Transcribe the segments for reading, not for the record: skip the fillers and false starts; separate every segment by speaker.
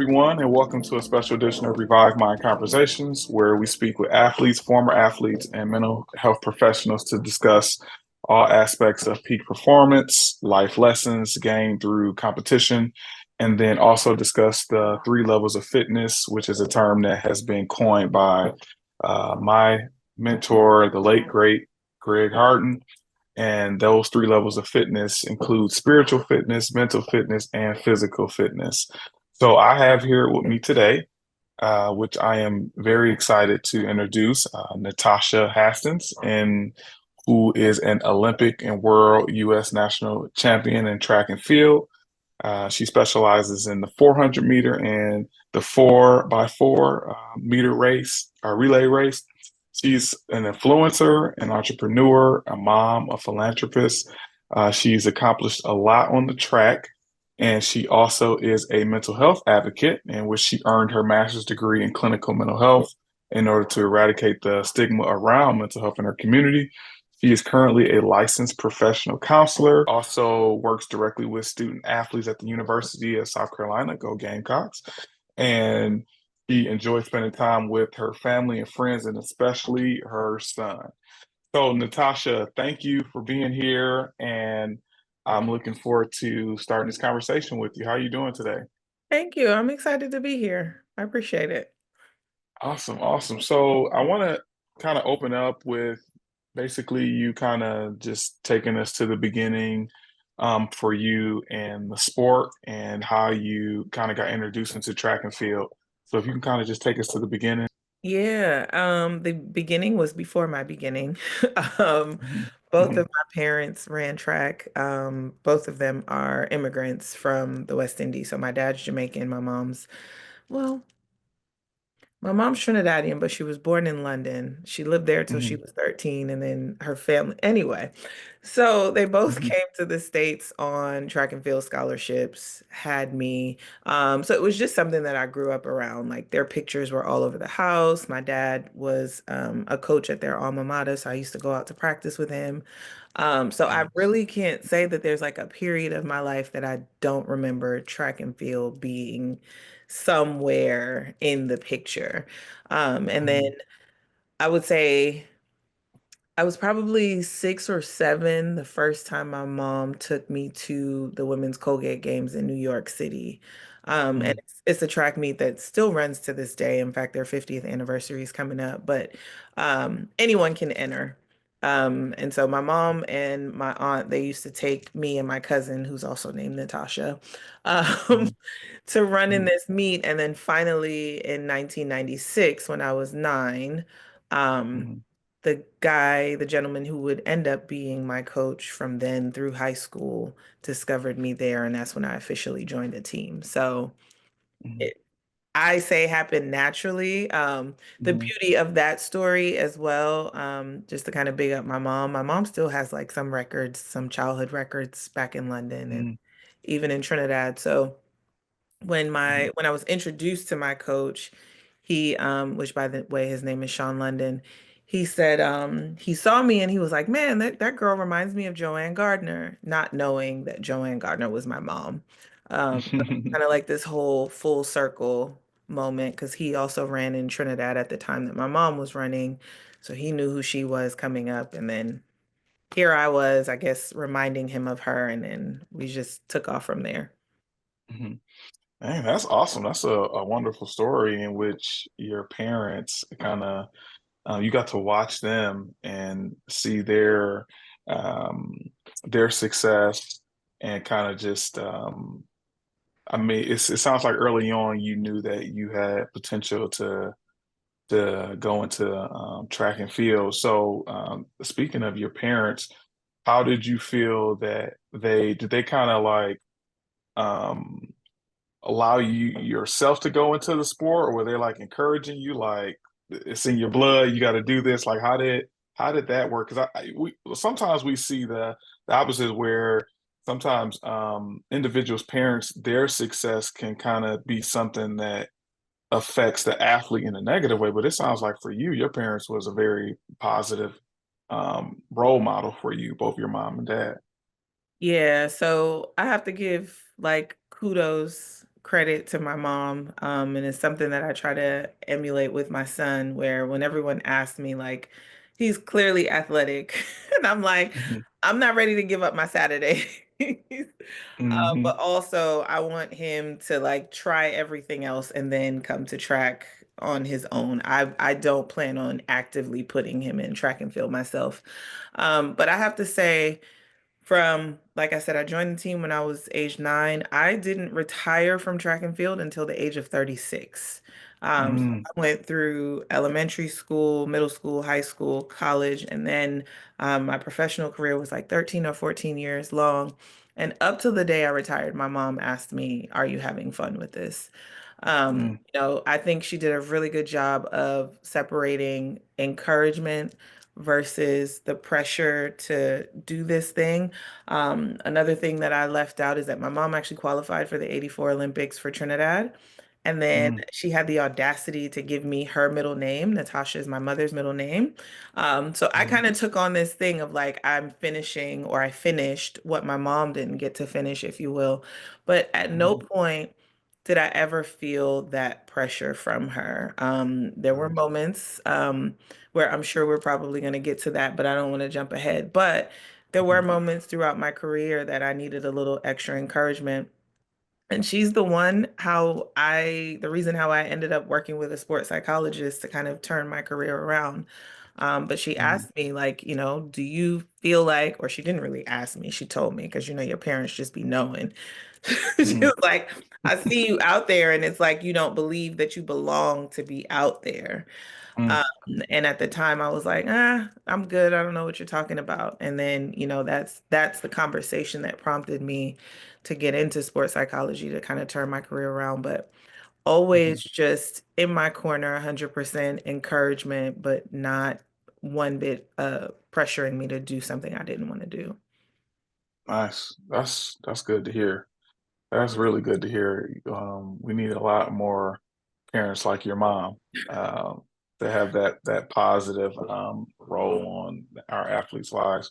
Speaker 1: everyone, and welcome to a special edition of Revive Mind Conversations, where we speak with athletes, former athletes, and mental health professionals to discuss all aspects of peak performance, life lessons gained through competition, and then also discuss the three levels of fitness, which is a term that has been coined by my mentor, the late, great Greg Harden. And those three levels of fitness include spiritual fitness, mental fitness, and physical fitness. So I have here with me today, which I am very excited to introduce, Natasha Hastings, and who is an Olympic and world U.S. national champion in track and field. She specializes in the 400 meter and the 4x4 meter race, or relay race. She's an influencer, an entrepreneur, a mom, a philanthropist. She's accomplished a lot on the track, and she also is a mental health advocate, in which she earned her master's degree in clinical mental health in order to eradicate the stigma around mental health in her community. She is currently a licensed professional counselor, also works directly with student athletes at the University of South Carolina, go Gamecocks, and she enjoys spending time with her family and friends, and especially her son. So, Natasha, thank you for being here, and I'm looking forward to starting this conversation with you. How are you doing today?
Speaker 2: Thank you. I'm excited to be here. I appreciate it.
Speaker 1: Awesome, awesome. So, I want to kind of open up with basically you kind of just taking us to the beginning for you and the sport and how you kind of got introduced into track and field. So, if you can kind of just take us to the beginning.
Speaker 2: Yeah, the beginning was before my beginning. Um,
Speaker 1: Mhm,
Speaker 2: both of
Speaker 1: mhm,
Speaker 2: my parents ran track. Both of them are immigrants from the West Indies. So my dad's Jamaican, well, my mom's Trinidadian, but she was born in London. She lived there till she
Speaker 1: mhm,
Speaker 2: was 13, and then her family. Anyway, so they both
Speaker 1: mhm,
Speaker 2: came to the States on track and field scholarships, had me. So it was just something that I grew up around. Like their pictures were all over the house. My dad was a coach at their alma mater, so I used to go out to practice with him. So I
Speaker 1: mhm,
Speaker 2: really can't say that there's like a period of my life that I don't remember track and field being somewhere in the picture. And then
Speaker 1: mhm,
Speaker 2: I would say I was probably 6 or 7 the first time my mom took me to the Women's Colgate Games in New York City. And
Speaker 1: mhm,
Speaker 2: it's a track meet that still runs to this day. In fact, their 50th anniversary is coming up, but anyone can enter. And so my mom and my aunt, they used to take me and my cousin, who's also named Natasha, um,
Speaker 1: mhm,
Speaker 2: to run in
Speaker 1: mhm,
Speaker 2: this meet. And then finally in 1996, when I was 9, um,
Speaker 1: mhm,
Speaker 2: the gentleman who would end up being my coach from then through high school discovered me there, and that's when I officially joined the team. So
Speaker 1: mhm,
Speaker 2: it, I say happened naturally. The
Speaker 1: mhm,
Speaker 2: beauty of that story as well, just to kind of big up my mom still has like some records, some childhood records back in London and
Speaker 1: mhm,
Speaker 2: even in Trinidad. So
Speaker 1: mhm,
Speaker 2: when I was introduced to my coach, he which by the way his name is Sean London, he said he saw me and he was like, "Man, that girl reminds me of Joanne Gardner," not knowing that Joanne Gardner was my mom.
Speaker 1: mhm,
Speaker 2: Kind of like this whole full circle moment because he also ran in Trinidad at the time that my mom was running, so he knew who she was coming up, and then here I was, I guess, reminding him of her, and then we just took off from there.
Speaker 1: mhm. Man, that's awesome. That's a wonderful story in which your parents kind of you got to watch them and see um, their success and kind of just I mean it sounds like early on you knew that you had potential to go into track and field. So speaking of your parents, how did you feel that they kind of like um allow you yourself to go into the sport, or were they like encouraging you, like it's in your blood, you got to do this? Like, how did that work? Because we sometimes we see the opposite, where sometimes individuals' parents, their success can kind of be something that affects the athlete in a negative way. But it sounds like for you, your parents was a very positive role model for you, both your mom and dad.
Speaker 2: Yeah, so I have to give like kudos credit to my mom. And it's something that I try to emulate with my son, where when everyone asks me, like, he's clearly athletic, and I'm like,
Speaker 1: Mhm.
Speaker 2: I'm not ready to give up my Saturday.
Speaker 1: Mhm.
Speaker 2: But also, I want him to like try everything else and then come to track on his own. I don't plan on actively putting him in track and field myself. But I have to say, from, like I said, I joined the team when I was age 9. I didn't retire from track and field until the age of 36. So
Speaker 1: Mm.
Speaker 2: I went through elementary school, middle school, high school, college, and then my professional career was like 13 or 14 years long. And up till the day I retired, my mom asked me, "Are you having fun with this?"
Speaker 1: Mm.
Speaker 2: I think she did a really good job of separating encouragement versus the pressure to do this thing. Another thing that I left out is that my mom actually qualified for the '84 Olympics for Trinidad. And then
Speaker 1: Mm.
Speaker 2: she had the audacity to give me her middle name. Natasha is my mother's middle name. So I
Speaker 1: Mhm.
Speaker 2: kind of took on this thing of like, I'm finishing, or I finished what my mom didn't get to finish, if you will. But at no
Speaker 1: Mhm.
Speaker 2: point did I ever feel that pressure from her. There were
Speaker 1: Nice.
Speaker 2: moments where I'm sure we're probably going to get to that, but I don't want to jump ahead. But there were
Speaker 1: Mhm.
Speaker 2: moments throughout my career that I needed a little extra encouragement. And she's the reason how I ended up working with a sports psychologist to kind of turn my career around. But she
Speaker 1: Mhm.
Speaker 2: asked me, like, do you feel like, or she didn't really ask me, she told me, because your parents just be knowing. She
Speaker 1: Mhm.
Speaker 2: was like, I see you out there, and it's like you don't believe that you belong to be out there.
Speaker 1: Mm.
Speaker 2: Um, and at the time, I was like, I'm good. I don't know what you're talking about. And then, that's the conversation that prompted me to get into sports psychology to kind of turn my career around. But
Speaker 1: Mhm.
Speaker 2: always just in my corner, 100% encouragement, but not one bit pressuring me to do something I didn't want to do.
Speaker 1: Nice. That's good to hear. That's really good to hear. We need a lot more parents like your mom um, to have that positive role on our athletes' lives.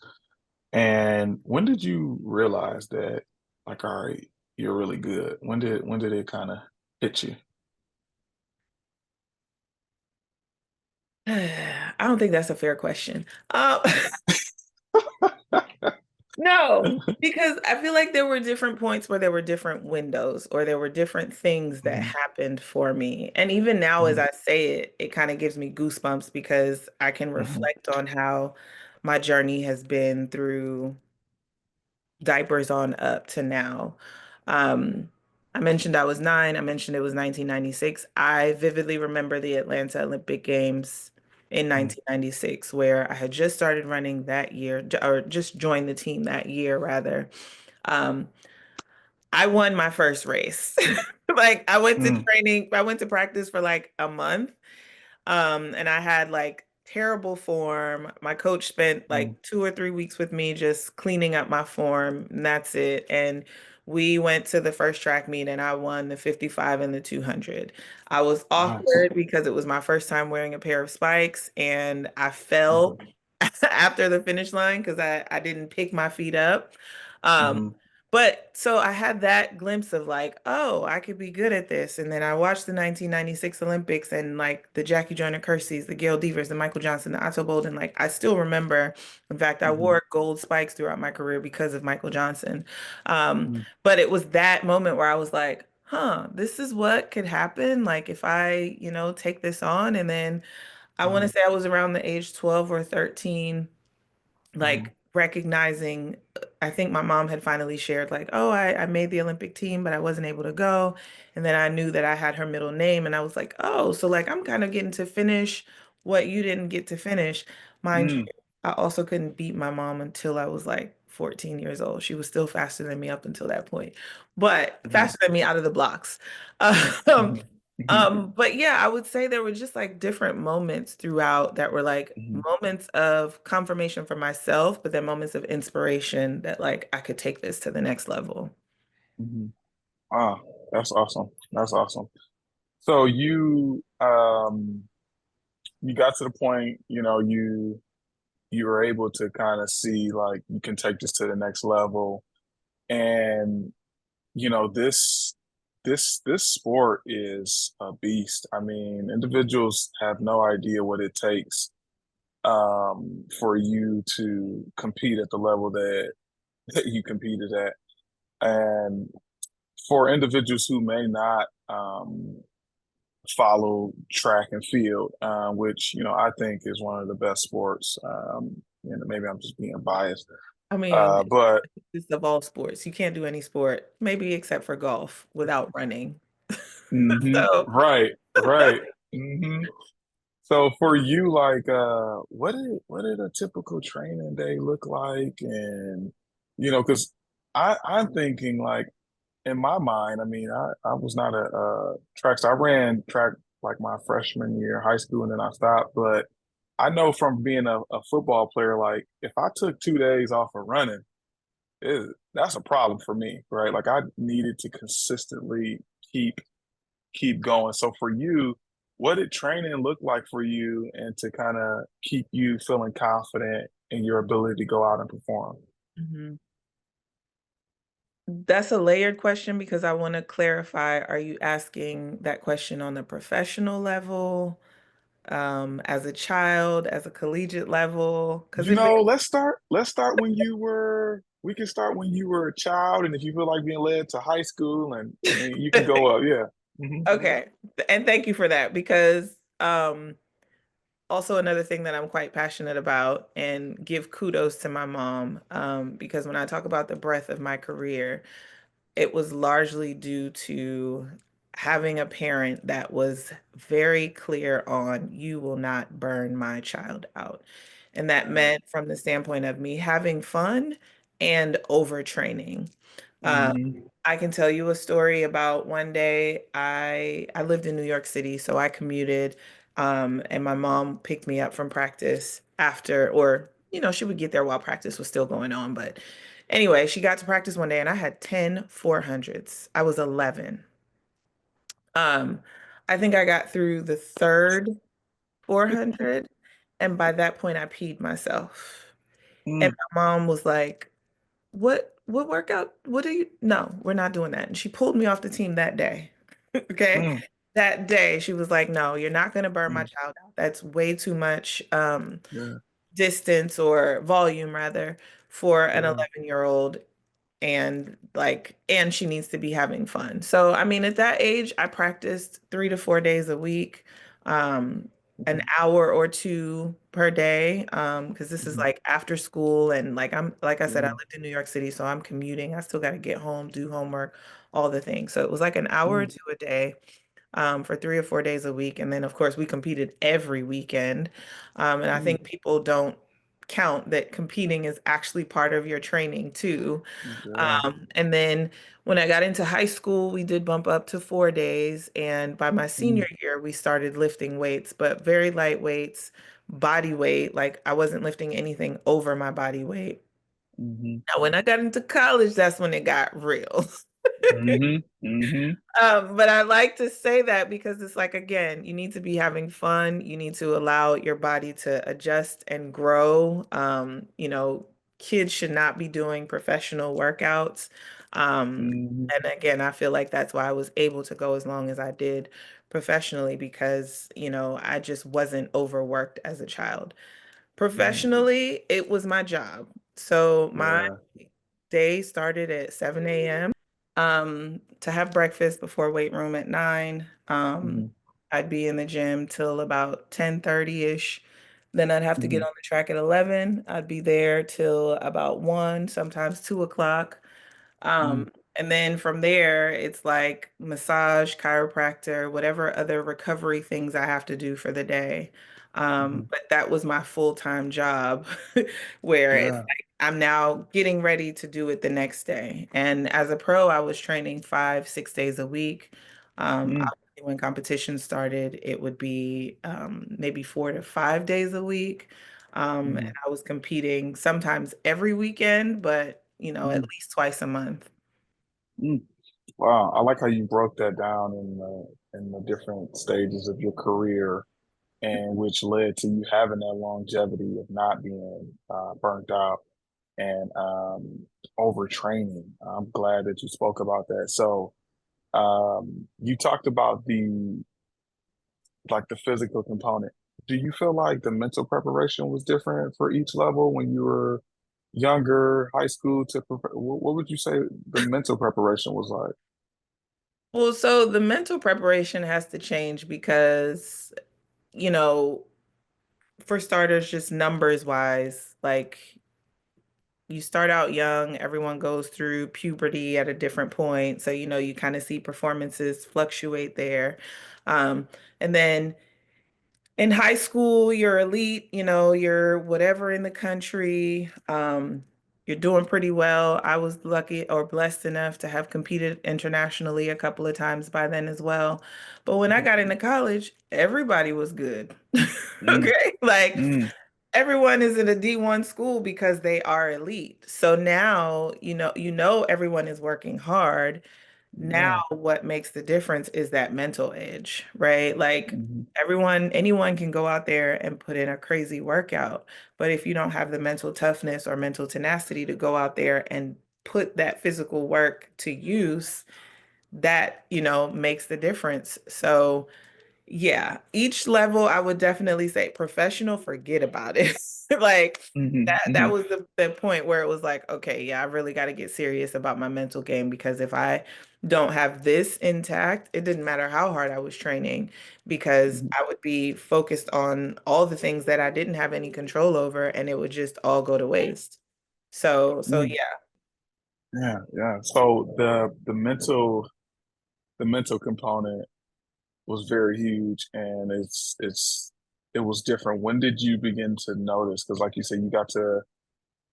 Speaker 1: And when did you realize that, like, all right, you're really good? When did it kind of hit you?
Speaker 2: I don't think that's a fair question. No, because I feel like there were different points where there were different windows, or there were different things that
Speaker 1: Mhm.
Speaker 2: happened for me. And even now, as
Speaker 1: Mhm.
Speaker 2: I say it, it kind of gives me goosebumps because I can
Speaker 1: Mhm.
Speaker 2: reflect on how my journey has been through diapers on up to now. Um, I mentioned I was 9. I mentioned it was 1996. I vividly remember the Atlanta Olympic Games in
Speaker 1: Mhm.
Speaker 2: 1996, where I had just started running that year, or just joined the team that year, rather. Um, I won my first race. Like,
Speaker 1: Mhm.
Speaker 2: I went to practice for like a month. And I had like terrible form. My coach spent
Speaker 1: Mhm.
Speaker 2: like 2 or 3 weeks with me just cleaning up my form, and that's it. And we went to the first track meet and I won the 55 and the 200. I was
Speaker 1: Nice.
Speaker 2: awkward because it was my first time wearing a pair of spikes, and I fell
Speaker 1: Mhm.
Speaker 2: after the finish line because I didn't pick my feet up. Um,
Speaker 1: Mhm.
Speaker 2: but so I had that glimpse of like, oh, I could be good at this. And then I watched the 1996 Olympics and like the Jackie Joyner Kerseys, the Gail Devers, the Michael Johnson, the Otto Bolden. Like, I still remember. In fact, I
Speaker 1: Mhm.
Speaker 2: wore gold spikes throughout my career because of Michael Johnson. Um,
Speaker 1: Mhm.
Speaker 2: but it was that moment where I was like, this is what could happen. Like, if I, take this on. And then I want to
Speaker 1: Mhm.
Speaker 2: say I was around the age 12 or 13,
Speaker 1: Mhm.
Speaker 2: like recognizing, I think my mom had finally shared like, oh, I made the Olympic team, but I wasn't able to go. And then I knew that I had her middle name, and I was like, oh, so like I'm kind of getting to finish what you didn't get to finish. Mind you,
Speaker 1: Mhm.
Speaker 2: I also couldn't beat my mom until I was like 14 years old. She was still faster than me up until that point, but
Speaker 1: Mhm.
Speaker 2: faster than me out of the blocks. Um,
Speaker 1: Mhm. Mhm.
Speaker 2: but yeah, I would say there were just like different moments throughout that were like
Speaker 1: Mhm.
Speaker 2: moments of confirmation for myself, but then moments of inspiration that like I could take this to the next level.
Speaker 1: Mhm. Ah, that's awesome. That's awesome. So you got to the point, you were able to kind of see like you can take this to the next level. And you know, this sport is a beast. I mean, individuals have no idea what it takes for you to compete at the level that you competed at. And for individuals who may not follow track and field, which I think is one of the best sports. Maybe I'm just being biased,
Speaker 2: I mean,
Speaker 1: but
Speaker 2: it's of all sports. You can't do any sport, maybe except for golf, without running. So,
Speaker 1: right, right. hmm So for you, like, what did a typical training day look like? And because I'm thinking like in my mind, I mean, I was not a track star. I ran track like my freshman year, high school, and then I stopped. But I know from being a football player, like if I took 2 days off of running, that's a problem for me, right? Like I needed to consistently keep keep going. So for you, what did training look like for you and to kind of keep you feeling confident in your ability to go out and perform?
Speaker 2: mhm. That's a layered question because I want to clarify, are you asking that question on the professional level, as a child, as a collegiate level? Because if it,
Speaker 1: Let's start when you were we can start when you were a child, and if you feel like being led to high school, and then you can go up. Yeah.
Speaker 2: okay, and thank you for that because also another thing that I'm quite passionate about and give kudos to my mom, because when I talk about the breadth of my career, it was largely due to having a parent that was very clear on you will not burn my child out. And that meant from the standpoint of me having fun and overtraining. Um,
Speaker 1: hmm
Speaker 2: I can tell you a story about one day I lived in New York City, so I commuted, and my mom picked me up from practice after, or she would get there while practice was still going on, but anyway, she got to practice one day and I had 10 400s. I was 11. Um, I think I got through the third 400, and by that point I peed myself. And
Speaker 1: mm
Speaker 2: my mom was like, "What workout? What do you No, we're not doing that." And she pulled me off the team that day. Okay?
Speaker 1: mm
Speaker 2: That day she was like, "No, you're not going to burn my
Speaker 1: mm
Speaker 2: child out. That's way too much
Speaker 1: Yeah,
Speaker 2: distance or volume rather for an
Speaker 1: yeah.
Speaker 2: 11-year-old, and she needs to be having fun." So I mean, at that age I practiced 3 to 4 days a week, um an
Speaker 1: hmm
Speaker 2: hour or two per day, because this is
Speaker 1: hmm
Speaker 2: like after school, and like I said, I
Speaker 1: Yeah.
Speaker 2: lived in New York City, so I'm commuting. I still got to get home, do homework, all the things. So it was like an hour or
Speaker 1: mm
Speaker 2: two a day, for 3 or 4 days a week. And then, of course, we competed every weekend. And I
Speaker 1: mm
Speaker 2: think people don't count that competing is actually part of your training too.
Speaker 1: Yeah.
Speaker 2: And then when I got into high school, we did bump up to 4 days. And by my senior
Speaker 1: mm
Speaker 2: year, we started lifting weights, but very light weights, body weight. Like I wasn't lifting anything over my body weight.
Speaker 1: hmm
Speaker 2: Now, when I got into college, that's when it got real.
Speaker 1: hmm hmm
Speaker 2: But I like to say that because it's like, again, you need to be having fun. You need to allow your body to adjust and grow. Kids should not be doing professional workouts. Um,
Speaker 1: hmm
Speaker 2: and again, I feel like that's why I was able to go as long as I did professionally because, I just wasn't overworked as a child. Professionally, it was my job. So my
Speaker 1: Yeah.
Speaker 2: day started at 7 a.m. To have breakfast before weight room at 9.
Speaker 1: hmm
Speaker 2: I'd be in the gym till about 10:30-ish. Then I'd have to get
Speaker 1: hmm
Speaker 2: on the track at 11. I'd be there till about 1, sometimes 2 o'clock.
Speaker 1: mm
Speaker 2: And then from there, it's like massage, chiropractor, whatever other recovery things I have to do for the day.
Speaker 1: hmm
Speaker 2: But that was my full-time job, where it's
Speaker 1: Yeah.
Speaker 2: like I'm now getting ready to do it the next day. And as a pro, I was training 5, 6 days a week.
Speaker 1: mm
Speaker 2: Obviously, when competition started, it would be maybe 4 to 5 days a week. And
Speaker 1: hmm
Speaker 2: I was competing sometimes every weekend, but at
Speaker 1: mm
Speaker 2: least twice a month.
Speaker 1: mm Wow, I like how you broke that down in the different stages of your career, and which led to you having that longevity of not being burnt out and overtraining. I'm glad that you spoke about that. So, You talked about the like the physical component. Do you feel like the mental preparation was different for each level when you were younger, high school to prepare? What would you say the mental preparation was like?
Speaker 2: Well, so the mental preparation has to change because, you know, for starters, just numbers wise, like you start out young, everyone goes through puberty at a different point. So, you kind of see performances fluctuate there. Um, and then in high school, you're elite, you're whatever in the country. You're doing pretty well. I was lucky or blessed enough to have competed internationally a couple of times by then as well. But when I got into college, everybody was good.
Speaker 1: Mm,
Speaker 2: Okay. Like
Speaker 1: mm,
Speaker 2: everyone is in a D1 school because they are elite. So now, everyone is working hard. Now,
Speaker 1: yeah.
Speaker 2: what makes the difference is that mental edge, right? Like
Speaker 1: Hmm.
Speaker 2: anyone can go out there and put in a crazy workout. But if you don't have the mental toughness or mental tenacity to go out there and put that physical work to use, that, makes the difference. So, yeah, each level I would definitely say professional, forget about it. Like
Speaker 1: Hmm.
Speaker 2: that
Speaker 1: Hmm.
Speaker 2: was the point where it was like, okay, yeah, I really got to get serious about my mental game because if I don't have this intact, it didn't matter how hard I was training because
Speaker 1: Hmm.
Speaker 2: I would be focused on all the things that I didn't have any control over and it would just all go to waste. So
Speaker 1: Hmm.
Speaker 2: yeah.
Speaker 1: Yeah, yeah. So the mental component was very huge, and it was different. When did you begin to notice? Because, like you said, you got to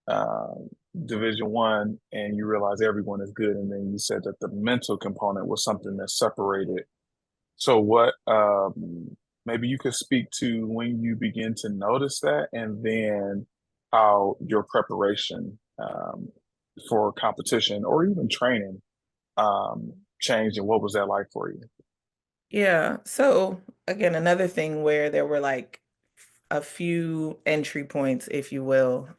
Speaker 1: um, Division 1, and you realize everyone is good, and then you said that the mental component was something that separated. So, what maybe you could speak to when you begin to notice that, and then how your preparation for competition or even training changed, and what was that like for you?
Speaker 2: Yeah. So again, another thing where there were like a few entry points, if you will.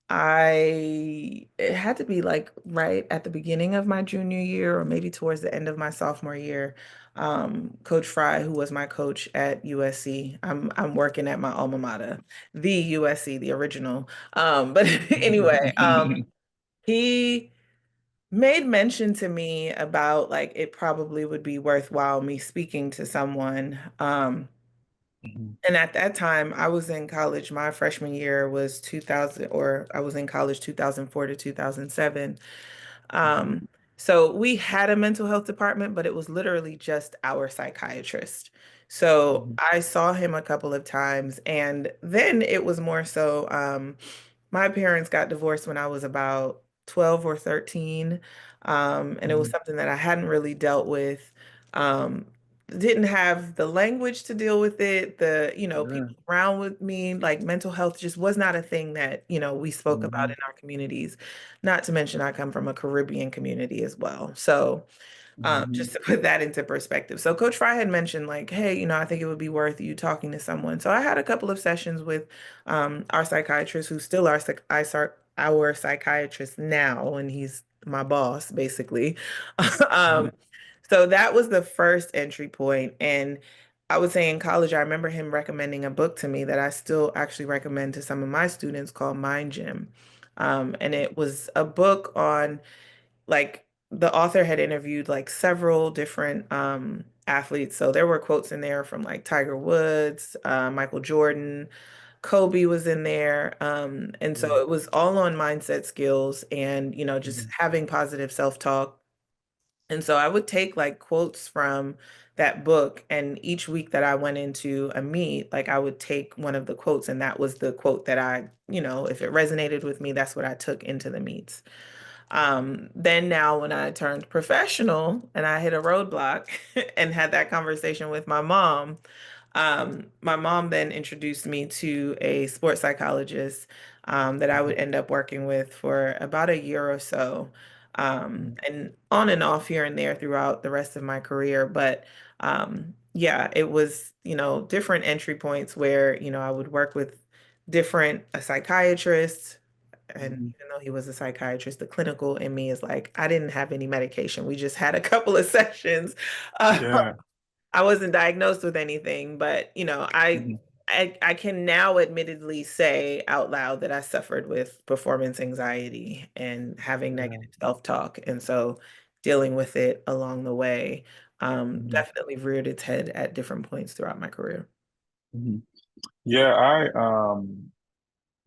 Speaker 2: It had to be like right at the beginning of my junior year or maybe towards the end of my sophomore year. Coach Fry, who was my coach at USC, I'm working at my alma mater, the USC, the original. But anyway, he made mention to me about like it probably would be worthwhile me speaking to someone. And at that time, I was in college. My freshman year was 2000, or I was in college 2004 to 2007. Um, so we had a mental health department, but it was literally just our psychiatrist. So I saw him a couple of times, and then it was more so my parents got divorced when I was about 12 or 13. And it was something that I hadn't really dealt with. Um, didn't have the language to deal with it.
Speaker 1: Yeah.
Speaker 2: People around with me, like mental health just was not a thing that, we spoke about
Speaker 1: Hmm.
Speaker 2: in our communities. Not to mention I come from a Caribbean community as well. So
Speaker 1: Hmm.
Speaker 2: just to put that into perspective. So Coach Fry had mentioned like, hey, I think it would be worth you talking to someone. So I had a couple of sessions with our psychiatrist, who's still our psychiatrist now, and he's my boss basically.
Speaker 1: Hmm.
Speaker 2: um, so that was the first entry point. And I would say in college, I remember him recommending a book to me that I still actually recommend to some of my students called Mind Gym. And it was a book on like the author had interviewed like several different athletes. So there were quotes in there from like Tiger Woods, Michael Jordan, Kobe was in there. And so it was all on mindset skills and, just having positive self-talk. And so I would take like quotes from that book, and each week that I went into a meet, like I would take one of the quotes, and that was the quote that if it resonated with me, that's what I took into the meets. Then now when I turned professional and I hit a roadblock and had that conversation with my mom then introduced me to a sports psychologist that I would end up working with for about a year or so, and on and off here and there throughout the rest of my career. But yeah, it was, different entry points where, I would work with different psychiatrists And
Speaker 1: Mhm.
Speaker 2: even though he was a psychiatrist, the clinical in me is like, I didn't have any medication. We just had a couple of sessions. Uh,
Speaker 1: Yeah.
Speaker 2: I wasn't diagnosed with anything, but
Speaker 1: Mhm.
Speaker 2: I can now admittedly say out loud that I suffered with performance anxiety and having
Speaker 1: Yeah.
Speaker 2: negative self-talk. And so dealing with it along the way
Speaker 1: Mhm.
Speaker 2: definitely reared its head at different points throughout my career.
Speaker 1: Mhm. Yeah,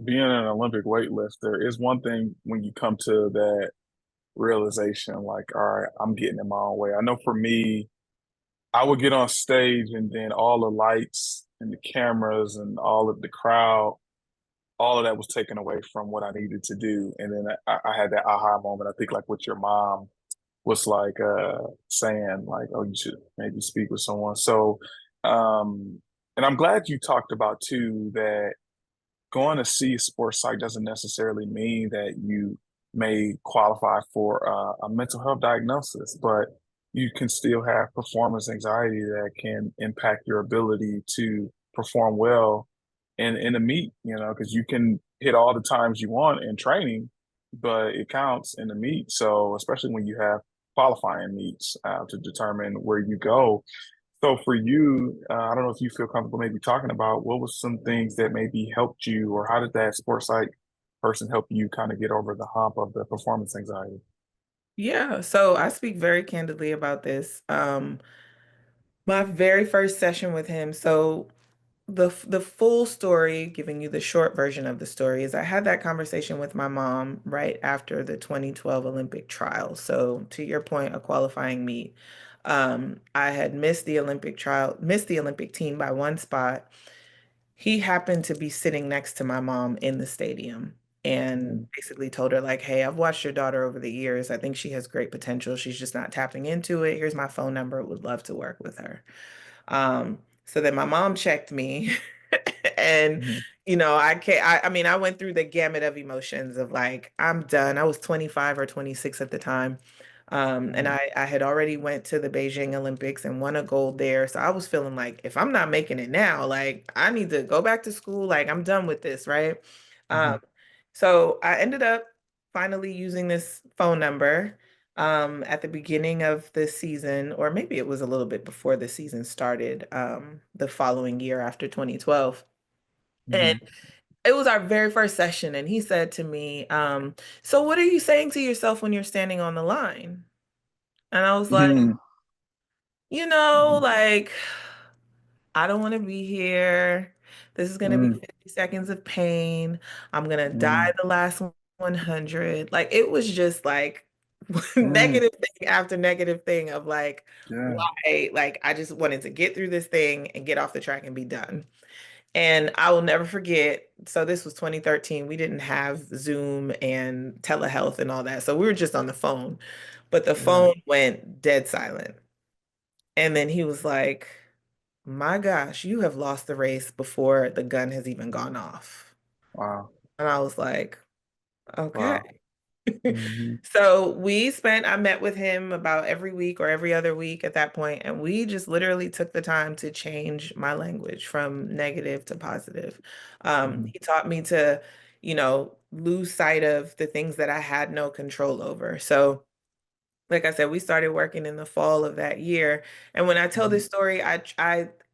Speaker 1: being an Olympic weightlifter is one thing when you come to that realization, like, all right, I'm getting in my own way. I know for me, I would get on stage and then all the lights and the cameras and all of the crowd, all of that was taken away from what I needed to do. And then I had that aha moment. I think like with your mom was like saying like, oh, you should maybe speak with someone. So and I'm glad you talked about too that going to see a sports site doesn't necessarily mean that you may qualify for a mental health diagnosis, but you can still have performance anxiety that can impact your ability to perform well in a meet, because you can hit all the times you want in training, but it counts in the meet. So especially when you have qualifying meets to determine where you go. So for you, I don't know if you feel comfortable maybe talking about what was some things that maybe helped you, or how did that sports psych person help you kind of get over the hump of the performance anxiety?
Speaker 2: Yeah, so I speak very candidly about this. My very first session with him, so the full story, giving you the short version of the story, is I had that conversation with my mom right after the 2012 Olympic trial. So to your point, a qualifying meet. I had missed the Olympic trial, missed the Olympic team by one spot. He happened to be sitting next to my mom in the stadium and
Speaker 1: Mm,
Speaker 2: basically told her like, "Hey, I've watched your daughter over the years. I think she has great potential. She's just not tapping into it. Here's my phone number. Would love to work with her." So then my mom checked me and
Speaker 1: mhm,
Speaker 2: I mean, I went through the gamut of emotions of like, I'm done. I was 25 or 26 at the time. And
Speaker 1: mhm,
Speaker 2: I had already went to the Beijing Olympics and won a gold there. So I was feeling like if I'm not making it now, like I need to go back to school. Like I'm done with this, right? Um,
Speaker 1: mhm,
Speaker 2: so I ended up finally using this phone number at the beginning of the season, or maybe it was a little bit before the season started, the following year after 2012. And
Speaker 1: mhm,
Speaker 2: it was our very first session, and he said to me, "So what are you saying to yourself when you're standing on the line?" And I was like,
Speaker 1: mhm, mhm,
Speaker 2: like, I don't want to be here. This is going to be
Speaker 1: mhm,
Speaker 2: 50 seconds of pain. I'm going to die
Speaker 1: mhm,
Speaker 2: the last 100. Like, it was just like
Speaker 1: mhm.
Speaker 2: negative thing after negative thing of like,
Speaker 1: Yeah.
Speaker 2: why? Like, I just wanted to get through this thing and get off the track and be done. And I will never forget. So, this was 2013. We didn't have Zoom and telehealth and all that. So, we were just on the phone, but the
Speaker 1: Yeah.
Speaker 2: phone went dead silent. And then he was like, my gosh, you have lost the race before the gun has even gone off.
Speaker 1: Wow.
Speaker 2: And I was like, okay.
Speaker 1: Wow. Mhm,
Speaker 2: So I met with him about every week or every other week at that point, and we just literally took the time to change my language from negative to positive.
Speaker 1: mhm,
Speaker 2: He taught me to, lose sight of the things that I had no control over. So, like I said, we started working in the fall of that year. And when I tell
Speaker 1: mhm.
Speaker 2: this story,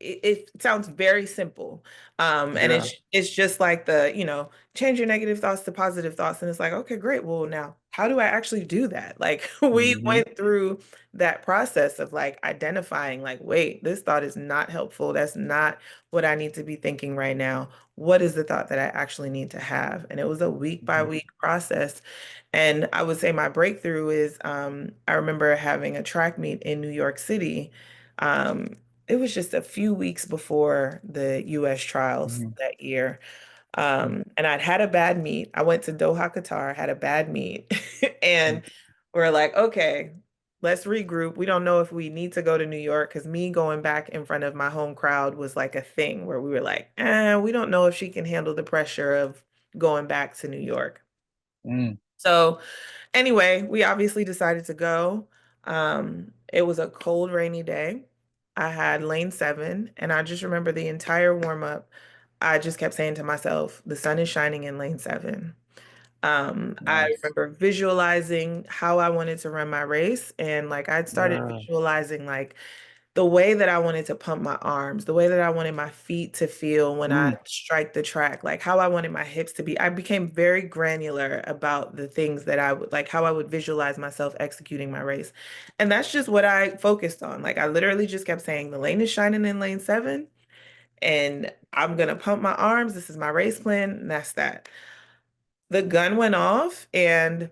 Speaker 2: it sounds very simple. And
Speaker 1: Yeah.
Speaker 2: it's just like change your negative thoughts to positive thoughts. And it's like, okay, great. Well, now how do I actually do that? Like we
Speaker 1: Mhm,
Speaker 2: went through that process of like identifying, like, wait, this thought is not helpful. That's not what I need to be thinking right now. What is the thought that I actually need to have? And it was a week by
Speaker 1: mhm,
Speaker 2: week process. And I would say my breakthrough is I remember having a track meet in New York City. Um, it was just a few weeks before the US trials
Speaker 1: mhm,
Speaker 2: that year.
Speaker 1: mhm,
Speaker 2: And I'd had a bad meet. I went to Doha, Qatar, had a bad meet.
Speaker 1: mhm,
Speaker 2: And we're like, okay, let's regroup. We don't know if we need to go to New York because me going back in front of my home crowd was like a thing where we were like, we don't know if she can handle the pressure of going back to New York.
Speaker 1: mhm,
Speaker 2: So anyway, we obviously decided to go. It was a cold, rainy day. I had lane 7, and I just remember the entire warm up. I just kept saying to myself, the sun is shining in lane 7. I
Speaker 1: Nice.
Speaker 2: remember visualizing how I wanted to run my race, and like I'd started
Speaker 1: Yeah.
Speaker 2: visualizing like the way that I wanted to pump my arms, the way that I wanted my feet to feel when I
Speaker 1: Mm,
Speaker 2: strike the track, like how I wanted my hips to be. I became very granular about the things that I would like, how I would visualize myself executing my race. And that's just what I focused on. Like I literally just kept saying, the lane is shining in lane 7, and I'm gonna pump my arms. This is my race plan, and that's that. The gun went off, and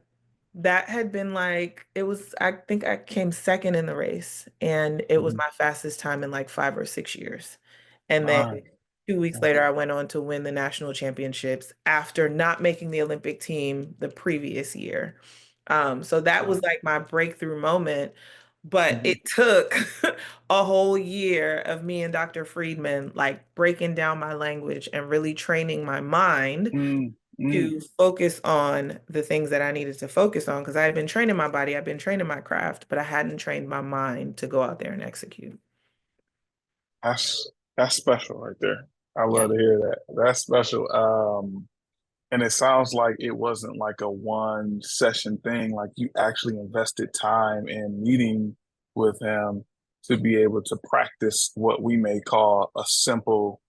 Speaker 2: that had been like, it was, I think I came second in the race, and it was
Speaker 1: mhm.
Speaker 2: my fastest time in like 5 or 6 years. And then
Speaker 1: Nice.
Speaker 2: 2 weeks later, I went on to win the national championships after not making the Olympic team the previous year. So that was
Speaker 1: Wow.
Speaker 2: like my breakthrough moment. But
Speaker 1: Mhm.
Speaker 2: it took a whole year of me and Dr. Friedman like breaking down my language and really training my mind
Speaker 1: Mm, mm.
Speaker 2: to focus on the things that I needed to focus on because I had been training my body, I've been training my craft, but I hadn't trained my mind to go out there and execute.
Speaker 1: That's that's special right there. I
Speaker 2: Yeah.
Speaker 1: love to hear that. That's special. And it sounds like it wasn't like a one session thing. Like you actually invested time in meeting with him to be able to practice what we may call a simple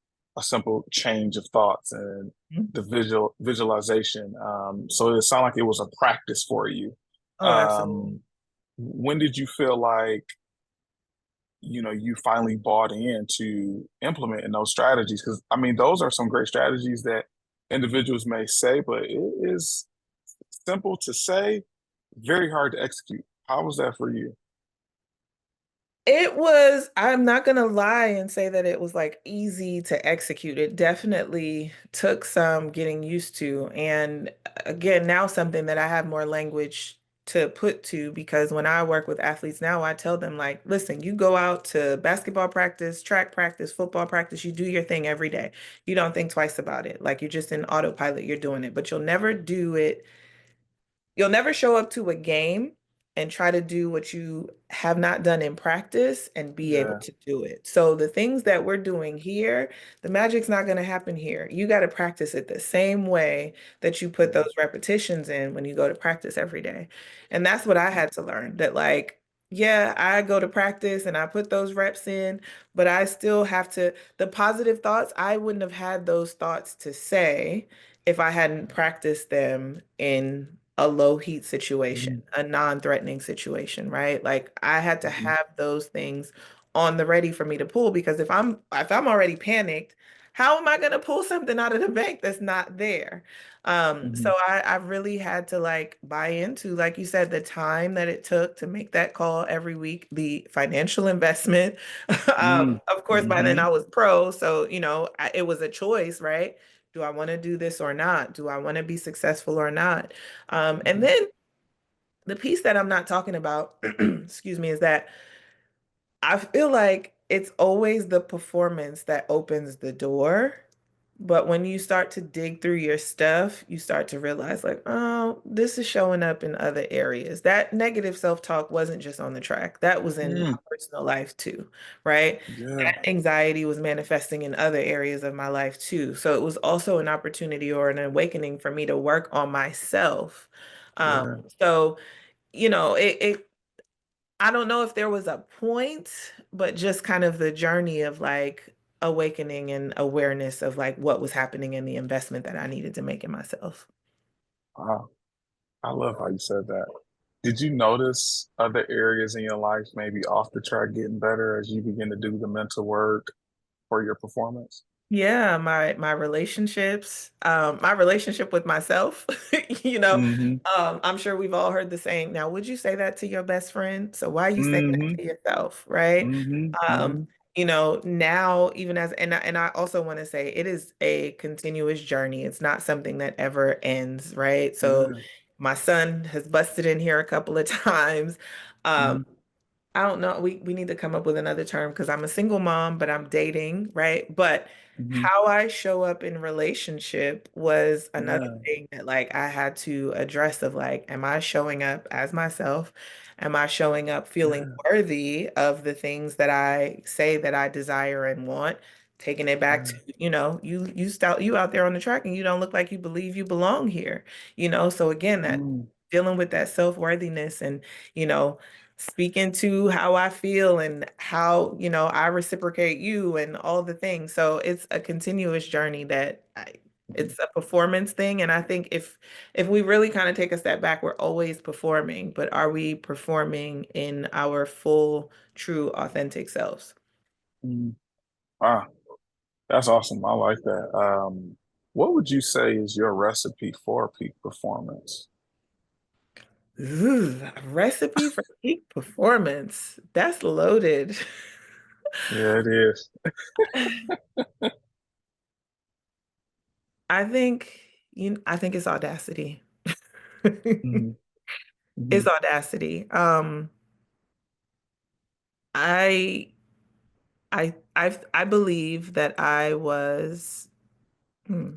Speaker 1: change of thoughts and
Speaker 2: Mhm.
Speaker 1: the visualization. So it sounded like it was a practice for you.
Speaker 2: Oh, absolutely.
Speaker 1: Um, when did you feel like you finally bought in to implementing those strategies? Because I mean, those are some great strategies that individuals may say, but it is simple to say, very hard to execute. How was that for you?
Speaker 2: It was, I'm not gonna lie and say that it was like easy to execute. It definitely took some getting used to. And again, now something that I have more language to put to because when I work with athletes now, I tell them like, listen, you go out to basketball practice, track practice, football practice, you do your thing every day. You don't think twice about it. Like you're just in autopilot, you're doing it, but you'll never do it. You'll never show up to a game and try to do what you have not done in practice and be able
Speaker 1: Yeah.
Speaker 2: to do it. So the things that we're doing here, the magic's not going to happen here. You got to practice it the same way that you put those
Speaker 1: Mhm.
Speaker 2: repetitions in when you go to practice every day. And that's what I had to learn that like, yeah, I go to practice and I put those reps in, but I still have to, the positive thoughts, I wouldn't have had those thoughts to say if I hadn't practiced them in a low heat situation,
Speaker 1: Mhm.
Speaker 2: a non-threatening situation, right? Like I had to
Speaker 1: Mhm.
Speaker 2: have those things on the ready for me to pull because if I'm already panicked, how am I going to pull something out of the bank that's not there? So
Speaker 1: Mhm.
Speaker 2: I really had to like buy into, like you said, the time that it took to make that call every week, the financial investment.
Speaker 1: Mhm.
Speaker 2: Of course, by then I
Speaker 1: Mhm.
Speaker 2: was pro, so it was a choice, right? Do I want to do this or not? Do I want to be successful or not? And
Speaker 1: Mhm.
Speaker 2: then the piece that I'm not talking about, excuse me, is that I feel like it's always the performance that opens the door. But when you start to dig through your stuff, you start to realize, like, oh, this is showing up in other areas. That negative self-talk wasn't just on the track, that was in my
Speaker 1: Mm.
Speaker 2: personal life too, right?
Speaker 1: Yeah.
Speaker 2: That anxiety was manifesting in other areas of my life too. So it was also an opportunity or an awakening for me to work on myself. Um,
Speaker 1: Yeah.
Speaker 2: so, I don't know if there was a point, but just kind of the journey of like awakening and awareness of like what was happening in the investment that I needed to make in myself.
Speaker 1: Wow. I love how you said that. Did you notice other areas in your life, maybe off the track, getting better as you begin to do the mental work for your performance?
Speaker 2: Yeah, my relationships, my relationship with myself, you know,
Speaker 1: Mm-hmm.
Speaker 2: I'm sure we've all heard the saying, now, would you say that to your best friend? So why are you saying that
Speaker 1: Mm-hmm.
Speaker 2: to yourself, right?
Speaker 1: Mm-hmm.
Speaker 2: Um,
Speaker 1: Mm-hmm.
Speaker 2: now even as and I also want to say it is a continuous journey. It's not something that ever ends, right? So
Speaker 1: Yeah.
Speaker 2: my son has busted in here a couple of times. Um,
Speaker 1: Mm-hmm.
Speaker 2: I don't know. We need to come up with another term because I'm a single mom, but I'm dating, right? But
Speaker 1: Mm-hmm.
Speaker 2: how I show up in relationship was another
Speaker 1: Yeah.
Speaker 2: thing that like I had to address of like, am I showing up as myself? Am I showing up feeling
Speaker 1: Yeah.
Speaker 2: worthy of the things that I say that I desire and want? taking it back to,
Speaker 1: Mm,
Speaker 2: you out there on the track and you don't look like you believe you belong here, So again, that
Speaker 1: mm,
Speaker 2: dealing with that self-worthiness and, you know, speaking to how I feel and how, I reciprocate you and all the things. So it's a continuous journey
Speaker 1: mhm,
Speaker 2: it's a performance thing. And I think if we really kind of take a step back, we're always performing, but are we performing in our full, true, authentic selves?
Speaker 1: mm. Wow, that's awesome. I like that. What would you say is your recipe for peak performance?
Speaker 2: Ooh, a recipe for peak performance. That's loaded.
Speaker 1: Yeah, it is.
Speaker 2: I think, I think it's audacity.
Speaker 1: Hmm.
Speaker 2: It's
Speaker 1: Hmm.
Speaker 2: audacity. I I believe that hmm,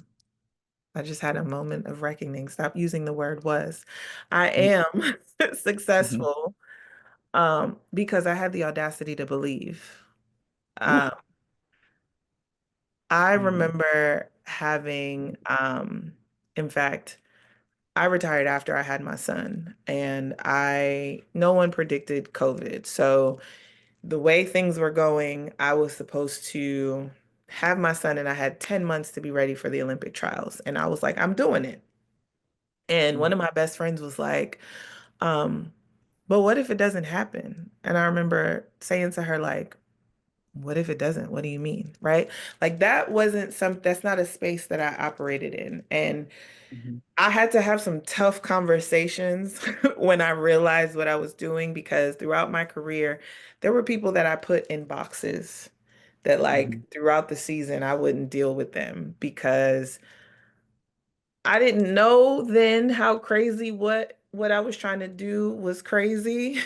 Speaker 2: I just had a moment of reckoning. Stop using the word was. I am
Speaker 1: Hmm.
Speaker 2: successful because I had the audacity to believe.
Speaker 1: Ooh.
Speaker 2: Um, I
Speaker 1: Hmm.
Speaker 2: remember having, in fact, I retired after I had my son, and no one predicted COVID. So the way things were going, I was supposed to have my son, and I had 10 months to be ready for the Olympic trials. And I was like, I'm doing it. And one of my best friends was like, um, but what if it doesn't happen? And I remember saying to her, like, what if it doesn't? What do you mean? Right? Like that's not a space that I operated in. And
Speaker 1: Hmm.
Speaker 2: I had to have some tough conversations when I realized what I was doing because throughout my career, there were people that I put in boxes that like
Speaker 1: Hmm.
Speaker 2: throughout the season I wouldn't deal with them because I didn't know then how crazy what I was trying to do was crazy.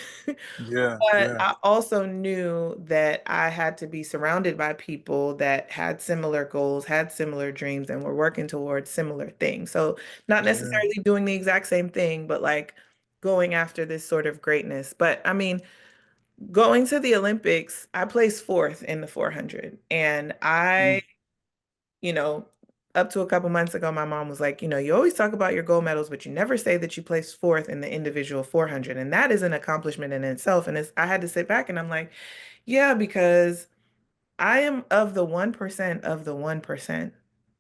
Speaker 1: Yeah,
Speaker 2: But
Speaker 1: yeah.
Speaker 2: I also knew that I had to be surrounded by people that had similar goals, had similar dreams, and were working towards similar things. So, not
Speaker 1: Yeah.
Speaker 2: necessarily doing the exact same thing, but like going after this sort of greatness. But I mean, going to the Olympics, I placed fourth in the 400. And
Speaker 1: Mm,
Speaker 2: you know, up to a couple months ago, my mom was like, you always talk about your gold medals, but you never say that you placed fourth in the individual 400. And that is an accomplishment in itself. And I had to sit back and I'm like, yeah, because I am of the 1% of the 1%.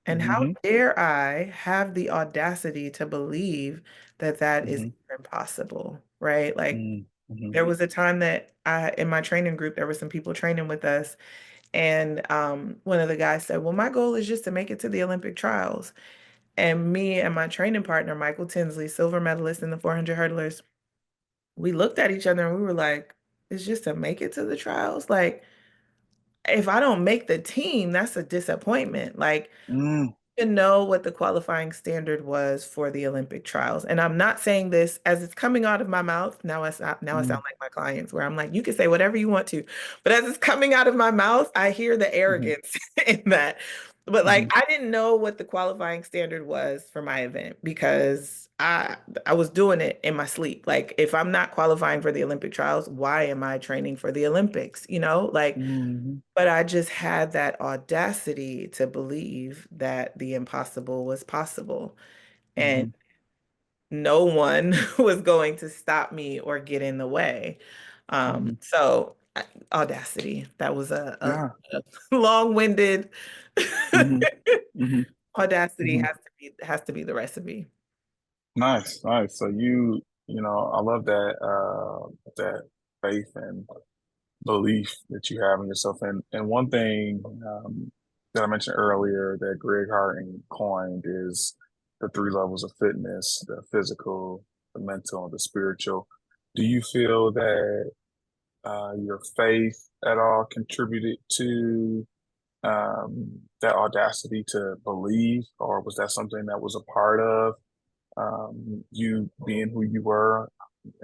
Speaker 2: And how
Speaker 1: hmm.
Speaker 2: dare I have the audacity to believe that that is
Speaker 1: Hmm.
Speaker 2: even possible, right? Like,
Speaker 1: Hmm. Hmm.
Speaker 2: there was a time that in my training group, there were some people training with us, and one of the guys said, well, my goal is just to make it to the Olympic trials. And me and my training partner, Michael Tinsley, silver medalist in the 400 hurdlers, we looked at each other and we were like, it's just to make it to the trials. Like, if I don't make the team, that's a disappointment. Like,
Speaker 1: Mm,
Speaker 2: to know what the qualifying standard was for the Olympic trials. And I'm not saying this as it's coming out of my mouth. Now I sound
Speaker 1: mm,
Speaker 2: like my clients where I'm like, you can say whatever you want to. But as it's coming out of my mouth, I hear the
Speaker 1: mhm,
Speaker 2: arrogance in that. But like
Speaker 1: mhm,
Speaker 2: I didn't know what the qualifying standard was for my event because I was doing it in my sleep. Like if I'm not qualifying for the Olympic trials, why am I training for the Olympics? Like
Speaker 1: mhm,
Speaker 2: but I just had that audacity to believe that the impossible was possible. And
Speaker 1: mhm,
Speaker 2: no one was going to stop me or get in the way.
Speaker 1: mhm.
Speaker 2: Audacity. That was
Speaker 1: Yeah.
Speaker 2: a long-winded
Speaker 1: Mhm, mhm,
Speaker 2: audacity
Speaker 1: mhm.
Speaker 2: has to be the recipe.
Speaker 1: Nice, nice. So I love that faith and belief that you have in yourself. And one thing that I mentioned earlier that Greg Harton coined is the three levels of fitness: the physical, the mental, and the spiritual. Do you feel that your faith at all contributed to that audacity to believe, or was that something that was a part of you being who you were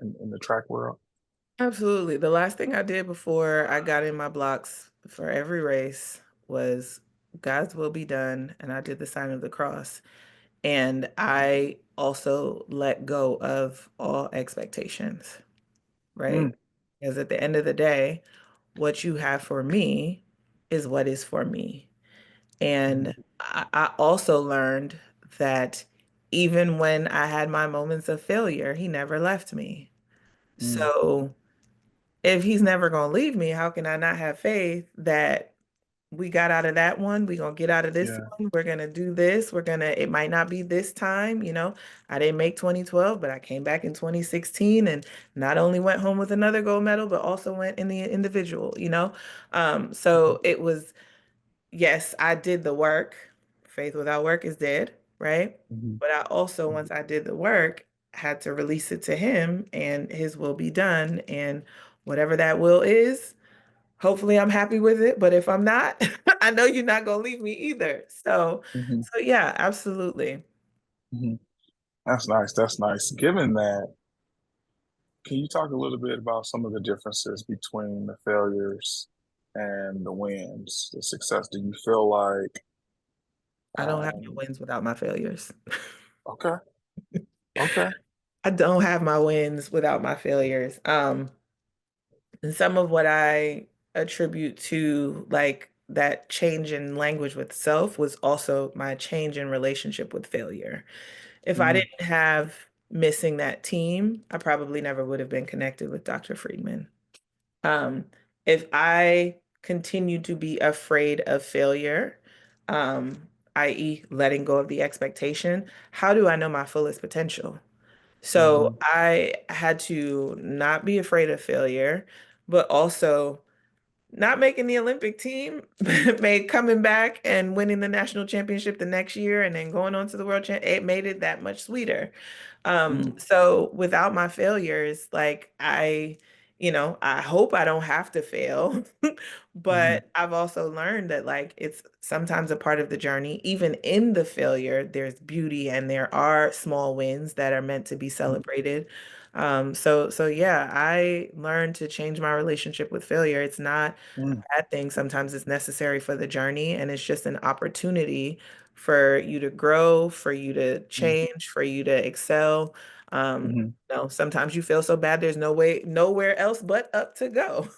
Speaker 1: in the track world?
Speaker 2: Absolutely. The last thing I did before I got in my blocks for every race was God's will be done, and I did the sign of the cross. And I also let go of all expectations,
Speaker 1: Mm,
Speaker 2: right? Because at the end of the day, what you have for me is what is for me. And I also learned that even when I had my moments of failure, he never left me.
Speaker 1: Mm,
Speaker 2: So if he's never going to leave me, how can I not have faith that we got out of that one? We're going to get out of this
Speaker 1: yeah.
Speaker 2: one. We're going to do this. It might not be this time. I didn't make 2012, but I came back in 2016 and not only went home with another gold medal, but also went in the individual.
Speaker 1: Mhm,
Speaker 2: So it was, yes, I did the work. Faith without work is dead, right?
Speaker 1: mhm,
Speaker 2: But I also,
Speaker 1: mhm,
Speaker 2: once I did the work, had to release it to him and his will be done. And whatever that will is, hopefully I'm happy with it. But if I'm not, I know you're not gonna leave me either. So,
Speaker 1: mhm,
Speaker 2: so yeah, absolutely.
Speaker 1: mhm. That's nice. That's nice. Given that, can you talk a little bit about some of the differences between the failures and the wins, the success? Do you feel like,
Speaker 2: I don't have my
Speaker 1: um,
Speaker 2: wins without my failures.
Speaker 1: okay, okay,
Speaker 2: I don't have my wins without my failures. And some of what I attribute to like that change in language with self was also my change in relationship with failure. If I
Speaker 1: mm,
Speaker 2: didn't have missing that team, I probably never would have been connected with Dr. Friedman. Um, if I continue to be afraid of failure, i.e., letting go of the expectation, how do I know my fullest potential? So
Speaker 1: mhm,
Speaker 2: I had to not be afraid of failure, but also not making the Olympic team, made coming back and winning the national championship the next year and then going on to the world champ, it made it that much sweeter.
Speaker 1: mm,
Speaker 2: So without my failures, like I hope I don't have to fail,
Speaker 1: mhm,
Speaker 2: but I've also learned that like it's sometimes a part of the journey. Even in the failure, there's beauty and there are small wins that are meant to be celebrated. So yeah, I learned to change my relationship with failure. It's not a
Speaker 1: mm,
Speaker 2: bad thing. Sometimes it's necessary for the journey, and it's just an opportunity for you to grow, for you to
Speaker 1: mm,
Speaker 2: change, for you to excel.
Speaker 1: mhm.
Speaker 2: Sometimes you feel so bad, there's nowhere else but up to go.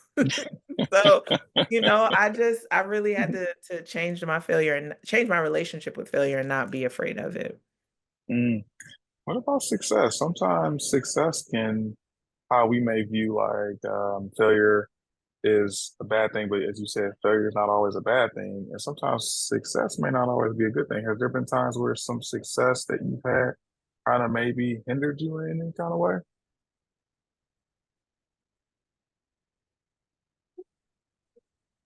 Speaker 2: So, I really had to change my failure and change my relationship with failure and not be afraid of it.
Speaker 1: Mm. What about success? Sometimes success can, how we may view like failure is a bad thing, but as you said, failure is not always a bad thing. And sometimes success may not always be a good thing. Has there been times where some success that you've had kind of maybe hindered you in any kind of way?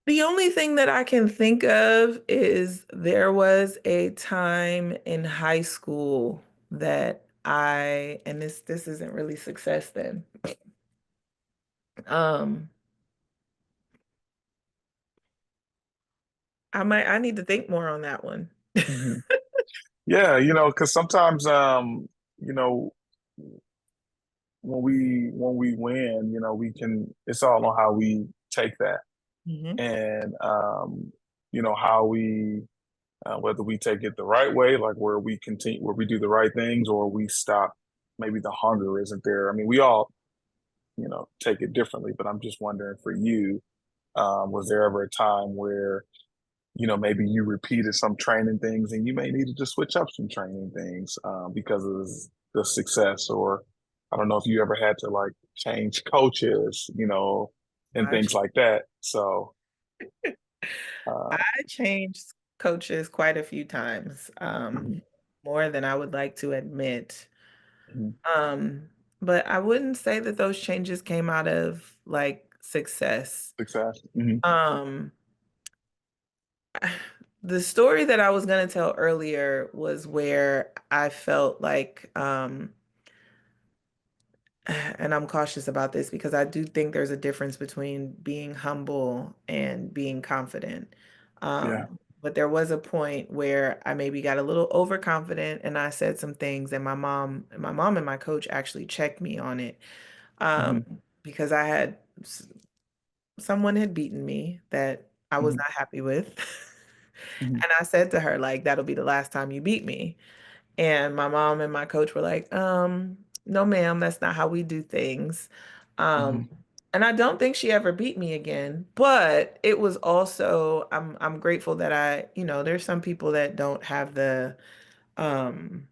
Speaker 2: The only thing that I can think of is there was a time in high school that and this isn't really success then. Um, I need to think more on that one.
Speaker 1: Hmm. Yeah, because sometimes, you know, when we win, we can. It's all on how we take that,
Speaker 2: Hmm.
Speaker 1: and how we whether we take it the right way, like where we do the right things, or we stop. Maybe the hunger isn't there. I mean, we all take it differently, but I'm just wondering for you, was there ever a time where maybe you repeated some training things and you may need to just switch up some training things because of the success, or I don't know if you ever had to like change coaches, and
Speaker 2: I
Speaker 1: things like that. So,
Speaker 2: I
Speaker 1: uh,
Speaker 2: changed coaches quite a few times,
Speaker 1: mhm,
Speaker 2: more than I would like to admit.
Speaker 1: mhm,
Speaker 2: Um, but I wouldn't say that those changes came out of like success.
Speaker 1: success. Hmm.
Speaker 2: Um, the story that I was going to tell earlier was where I felt like, and I'm cautious about this because I do think there's a difference between being humble and being confident.
Speaker 1: Yeah.
Speaker 2: But there was a point where I maybe got a little overconfident and I said some things, and my mom and my coach actually checked me on it,
Speaker 1: Hmm.
Speaker 2: because someone had beaten me that I was
Speaker 1: Hmm.
Speaker 2: not happy with.
Speaker 1: Hmm.
Speaker 2: And I said to her, like, that'll be the last time you beat me. And my mom and my coach were like, no, ma'am, that's not how we do things. Um,
Speaker 1: Hmm.
Speaker 2: And I don't think she ever beat me again, but it was also I'm grateful that there's some people that don't have the um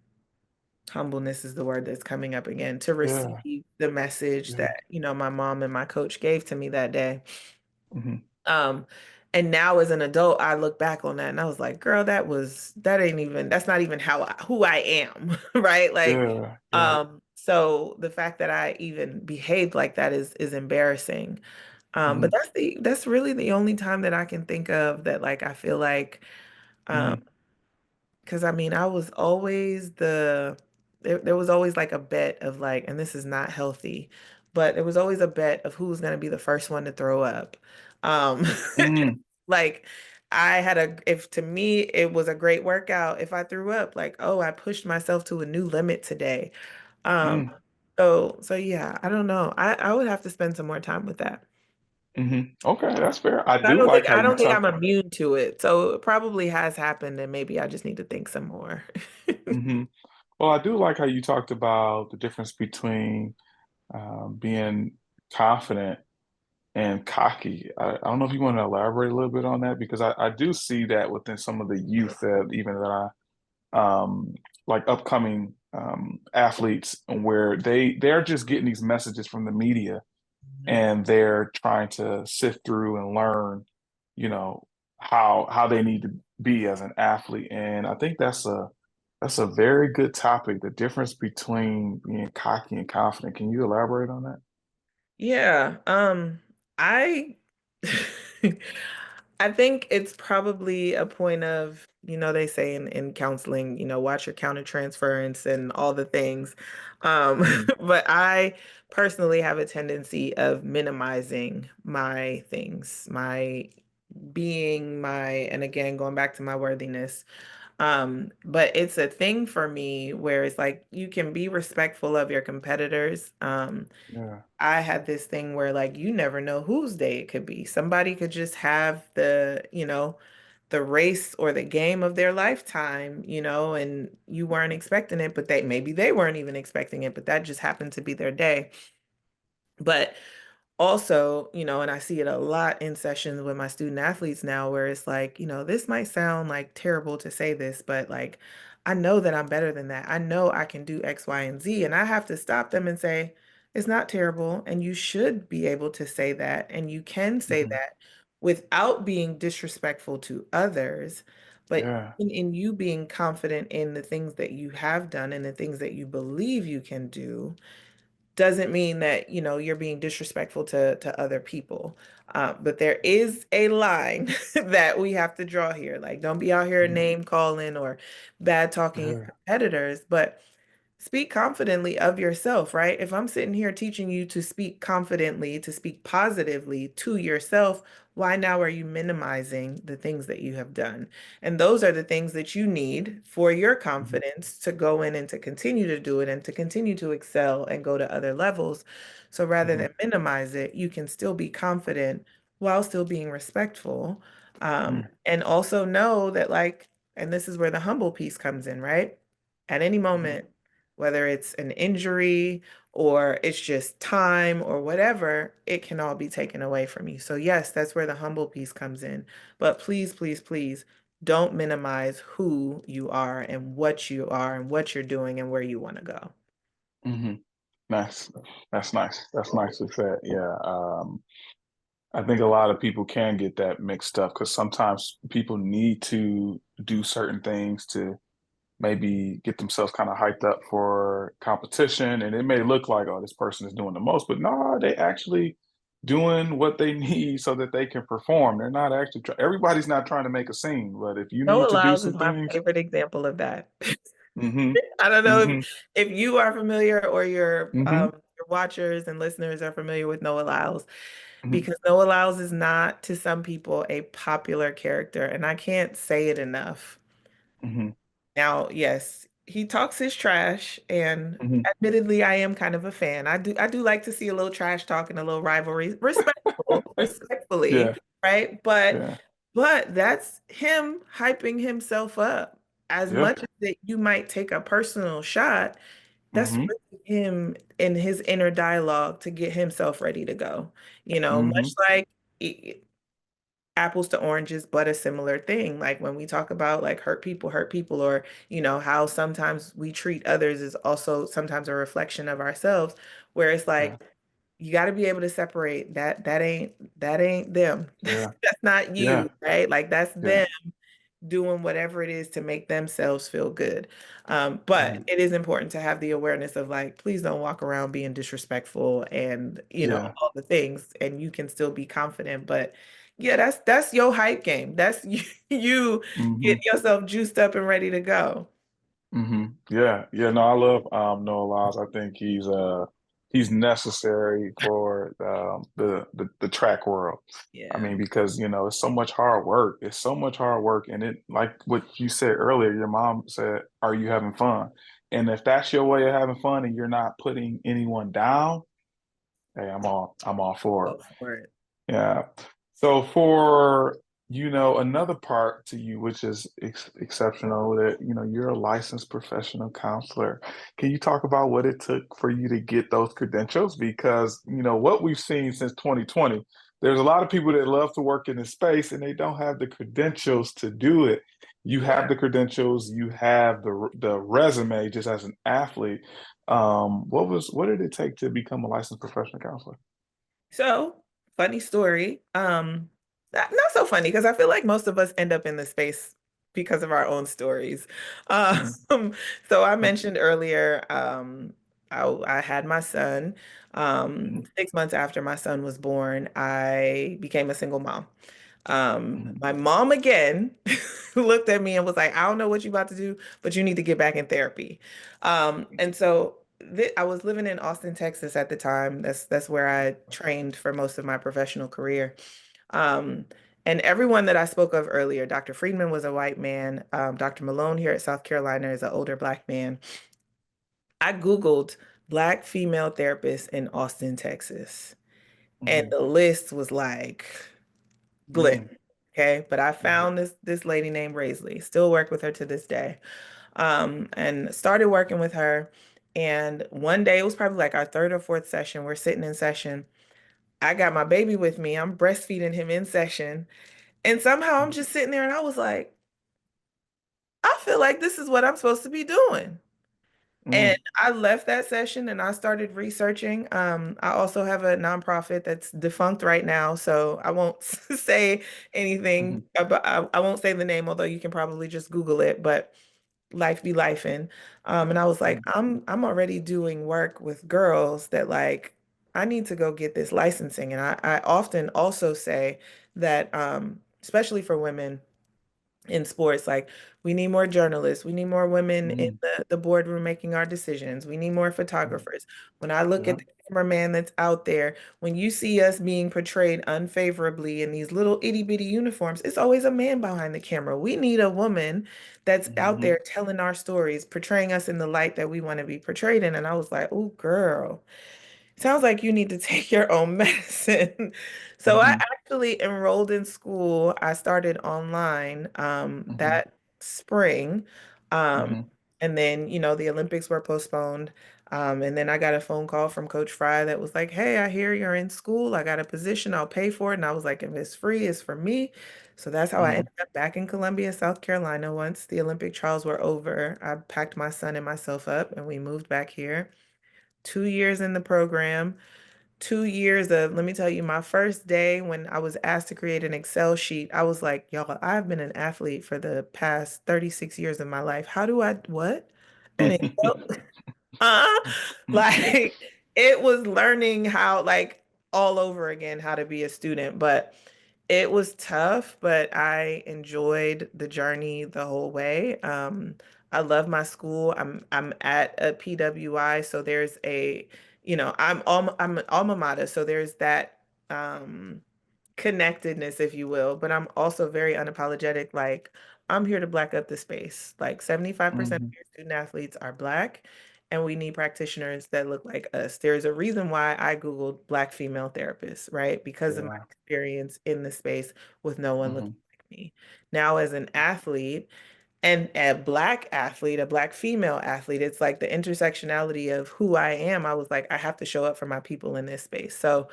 Speaker 2: humbleness is the word that's coming up again to
Speaker 1: Yeah,
Speaker 2: receive the message
Speaker 1: yeah.
Speaker 2: that, my mom and my coach gave to me that day.
Speaker 1: Hmm.
Speaker 2: Um, and now as an adult, I look back on that and I was like, girl, that's not even who I am, right? Like,
Speaker 1: Yeah, yeah.
Speaker 2: so the fact that I even behaved like that is embarrassing. But
Speaker 1: Hmm.
Speaker 2: that's really the only time that I can think of that like I feel like um
Speaker 1: Hmm.
Speaker 2: because I mean I was always there was always like a bet of like, and this is not healthy, but there was always a bet of who was gonna be the first one to throw up. Um
Speaker 1: Hmm.
Speaker 2: like I had if to me it was a great workout if I threw up, like, oh, I pushed myself to a new limit today. Um
Speaker 1: Hmm.
Speaker 2: so yeah, I don't know. I would have to spend some more time with that.
Speaker 1: Hmm. Okay, that's fair. I
Speaker 2: I
Speaker 1: do
Speaker 2: don't think
Speaker 1: like how
Speaker 2: I
Speaker 1: you
Speaker 2: don't think I'm
Speaker 1: talk.
Speaker 2: immune to it. So it probably has happened and maybe I just need to think some more.
Speaker 1: Hmm. Well, I do like how you talked about the difference between being confident and cocky. I don't know if you want to elaborate a little bit on that because I do see that within some of the youth that even that like upcoming athletes where they're just getting these messages from the media and they're trying to sift through and learn, you know, how they need to be as an athlete. And I think that's a very good topic, the difference between being cocky and confident. Can you elaborate on that?
Speaker 2: Yeah, I I think it's probably a point of, they say in counseling, watch your countertransference and all the things.
Speaker 1: Hmm.
Speaker 2: But I personally have a tendency of minimizing my things, my being, and again, going back to my worthiness. But it's a thing for me where it's like you can be respectful of your competitors.
Speaker 1: Yeah.
Speaker 2: I had this thing where like you never know whose day it could be. Somebody could just have the race or the game of their lifetime, and you weren't expecting it, but maybe they weren't even expecting it, but that just happened to be their day. But also, and I see it a lot in sessions with my student athletes now where it's like, this might sound like terrible to say this, but like, I know that I'm better than that. I know I can do X, Y, and Z. And I have to stop them and say, it's not terrible. And you should be able to say that. And you can say
Speaker 1: Hmm.
Speaker 2: that without being disrespectful to others, but
Speaker 1: Yeah.
Speaker 2: in you being confident in the things that you have done and the things that you believe you can do doesn't mean that you're being disrespectful to other people. But there is a line that we have to draw here. Like, don't be out here
Speaker 1: Hmm.
Speaker 2: name calling or bad talking your
Speaker 1: Yeah.
Speaker 2: competitors, but speak confidently of yourself, right? If I'm sitting here teaching you to speak confidently, to speak positively to yourself, why now are you minimizing the things that you have done? And those are the things that you need for your
Speaker 1: Hmm.
Speaker 2: confidence to go in and to continue to do it and to continue to excel and go to other levels. So rather
Speaker 1: Hmm.
Speaker 2: than minimize it, you can still be confident while still being respectful. And also know that, like, and this is where the humble piece comes in, right? At any
Speaker 1: Hmm.
Speaker 2: moment, whether it's an injury or it's just time or whatever, it can all be taken away from you. So, yes, that's where the humble piece comes in. But please, please, please don't minimize who you are and what you're doing and where you want to go.
Speaker 1: Hmm. Nice. That's nice. That's nicely said. Yeah. I think a lot of people can get that mixed up because sometimes people need to do certain things to maybe get themselves kind of hyped up for competition. And it may look like, oh, this person is doing the most, but no, they actually doing what they need so that they can perform. They're not actually everybody's not trying to make a scene, but if you
Speaker 2: Noah
Speaker 1: need to do
Speaker 2: Lyles is
Speaker 1: some
Speaker 2: my
Speaker 1: things,
Speaker 2: favorite example of that.
Speaker 1: hmm
Speaker 2: I don't know
Speaker 1: hmm
Speaker 2: if you are familiar or
Speaker 1: hmm
Speaker 2: your watchers and listeners are familiar with Noah Lyles,
Speaker 1: hmm
Speaker 2: because Noah Lyles is not, to some people, a popular character, and I can't say it enough.
Speaker 1: hmm
Speaker 2: Now, yes, he talks his trash, and
Speaker 1: hmm
Speaker 2: admittedly, I am kind of a fan. I do like to see a little trash talk and a little rivalry, respectfully,
Speaker 1: Yeah,
Speaker 2: right? But
Speaker 1: yeah,
Speaker 2: that's him hyping himself up. As
Speaker 1: yeah.
Speaker 2: much as that you might take a personal shot, that's
Speaker 1: Mm-hmm.
Speaker 2: really him in his inner dialogue to get himself ready to go.
Speaker 1: Mm-hmm.
Speaker 2: Much like apples to oranges, but a similar thing. Like when we talk about like hurt people, or, how sometimes we treat others is also sometimes a reflection of ourselves, where it's
Speaker 1: Yeah.
Speaker 2: like, you got to be able to separate that ain't them.
Speaker 1: Yeah.
Speaker 2: That's not
Speaker 1: Yeah.
Speaker 2: you, right? Like that's
Speaker 1: Yeah.
Speaker 2: them doing whatever it is to make themselves feel good.
Speaker 1: Mm-hmm.
Speaker 2: But it is important to have the awareness of like, please don't walk around being disrespectful and,
Speaker 1: Yeah.
Speaker 2: all the things, and you can still be confident. But yeah, that's your hype game. That's you
Speaker 1: Mm-hmm.
Speaker 2: getting yourself juiced up and ready to go.
Speaker 1: Hmm. Yeah, yeah. No, I love Noah Lyles. I think he's necessary for the track world. I
Speaker 2: Yeah.
Speaker 1: mean, because it's so much hard work. It's so much hard work, and it like what you said earlier. Your mom said, "Are you having fun?" And if that's your way of having fun, and you're not putting anyone down, hey, I'm all for it.
Speaker 2: Go for it.
Speaker 1: Yeah. So for, another part to you, which is exceptional, that, you're a licensed professional counselor. Can you talk about what it took for you to get those credentials? Because, what we've seen since 2020, there's a lot of people that love to work in this space and they don't have the credentials to do it. You have
Speaker 2: Yeah.
Speaker 1: the credentials, you have the resume just as an athlete. What did it take to become a licensed professional counselor?
Speaker 2: So, funny story. Not so funny because I feel like most of us end up in this space because of our own stories. Um,
Speaker 1: Mhm.
Speaker 2: so I mentioned earlier, I had my son.
Speaker 1: Mhm.
Speaker 2: 6 months after my son was born, I became a single mom.
Speaker 1: Mhm.
Speaker 2: My mom again looked at me and was like, I don't know what you're about to do, but you need to get back in therapy. And so I was living in Austin, Texas at the time. That's where I trained for most of my professional career. Um, and everyone that I spoke of earlier, Dr. Friedman was a white man. Dr. Malone here at South Carolina is an older black man. I Googled black female therapists in Austin, Texas, and
Speaker 1: Mhm.
Speaker 2: the list was like glim.
Speaker 1: Mhm.
Speaker 2: Okay, but I
Speaker 1: Mhm.
Speaker 2: found this lady named Raisley. Still work with her to this day. And started working with her. And one day, it was probably like our third or fourth session. We're sitting in session. I got my baby with me. I'm breastfeeding him in session. And somehow I'm just sitting there and I was like, I feel like this is what I'm supposed to be doing. And
Speaker 1: Mhm.
Speaker 2: I left that session and I started researching. I also have a nonprofit that's defunct right now, so I won't say anything
Speaker 1: Mhm.
Speaker 2: about, I won't say the name, although you can probably just Google it, but life be lifing. And I was like,
Speaker 1: Mhm.
Speaker 2: I'm already doing work with girls that like I need to go get this licensing. And I often also say that especially for women in sports. Like we need more journalists. We need more women in
Speaker 1: Mhm.
Speaker 2: the boardroom making our decisions. We need more
Speaker 1: Mhm.
Speaker 2: photographers. When I look at
Speaker 1: Yeah.
Speaker 2: the cameraman that's out there, when you see us being portrayed unfavorably in these little itty bitty uniforms, it's always a man behind the camera. We need a woman that's out
Speaker 1: Mhm.
Speaker 2: there telling our stories, portraying us in the light that we want to be portrayed in. And I was like, oh, girl. Sounds like you need to take your own medicine. So I
Speaker 1: Mhm.
Speaker 2: actually enrolled in school. I started online
Speaker 1: Mhm.
Speaker 2: that spring. Um,
Speaker 1: Mhm.
Speaker 2: and then, the Olympics were postponed. And then I got a phone call from Coach Fry that was like, hey, I hear you're in school. I got a position. I'll pay for it. And I was like, if it's free, it's for me. So that's how I
Speaker 1: Mhm.
Speaker 2: ended up back in Columbia, South Carolina. Once the Olympic trials were over, I packed my son and myself up and we moved back here. 2 years in the program, 2 years of, let me tell you, my first day when I was asked to create an Excel sheet, I was like, y'all, I've been an athlete for the past 36 years of my life. How do I, what? An Excel? Uh, like it was learning how, like all over again, how to be a student. But it was tough, but I enjoyed the journey the whole way. I love my school. I'm at a PWI, so there's a, I'm an alma mater, so there's that connectedness, if you will. But I'm also very unapologetic. Like I'm here to black up the space. Like 75% of
Speaker 1: Mhm.
Speaker 2: your student athletes are black, and we need practitioners that look like us. There's a reason why I Googled black female therapists, right? Because of my
Speaker 1: Yeah.
Speaker 2: experience in the space with no one looking
Speaker 1: Mhm.
Speaker 2: like me. Now, as an athlete, And a black athlete, a black female athlete, it's like the intersectionality of who I am. I was like, I have to show up for my people in this space. So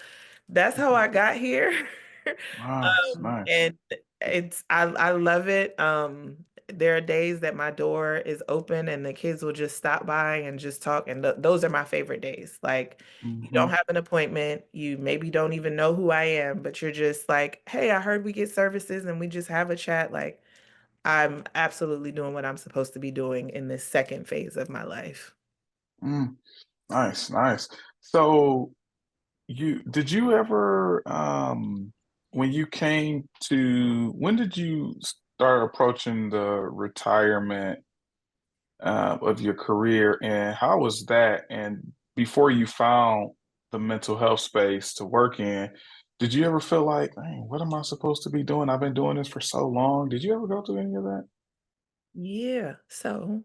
Speaker 2: that's how
Speaker 1: Mhm.
Speaker 2: I got here.
Speaker 1: Nice, nice.
Speaker 2: And I love it. There are days that my door is open and the kids will just stop by and just talk, and those are my favorite days. Like, you don't
Speaker 1: Hmm.
Speaker 2: have an appointment, you maybe don't even know who I am, but you're just like, hey, I heard we get services, and we just have a chat. Like, I'm absolutely doing what I'm supposed to be doing in this second phase of my life.
Speaker 1: Mm, nice, nice. So did you ever when you came to when did you start approaching the retirement of your career, and how was that? And before you found the mental health space to work in, did you ever feel like, "Dang, what am I supposed to be doing? I've been doing this for so long." Did you ever go through any of that?
Speaker 2: Yeah. So,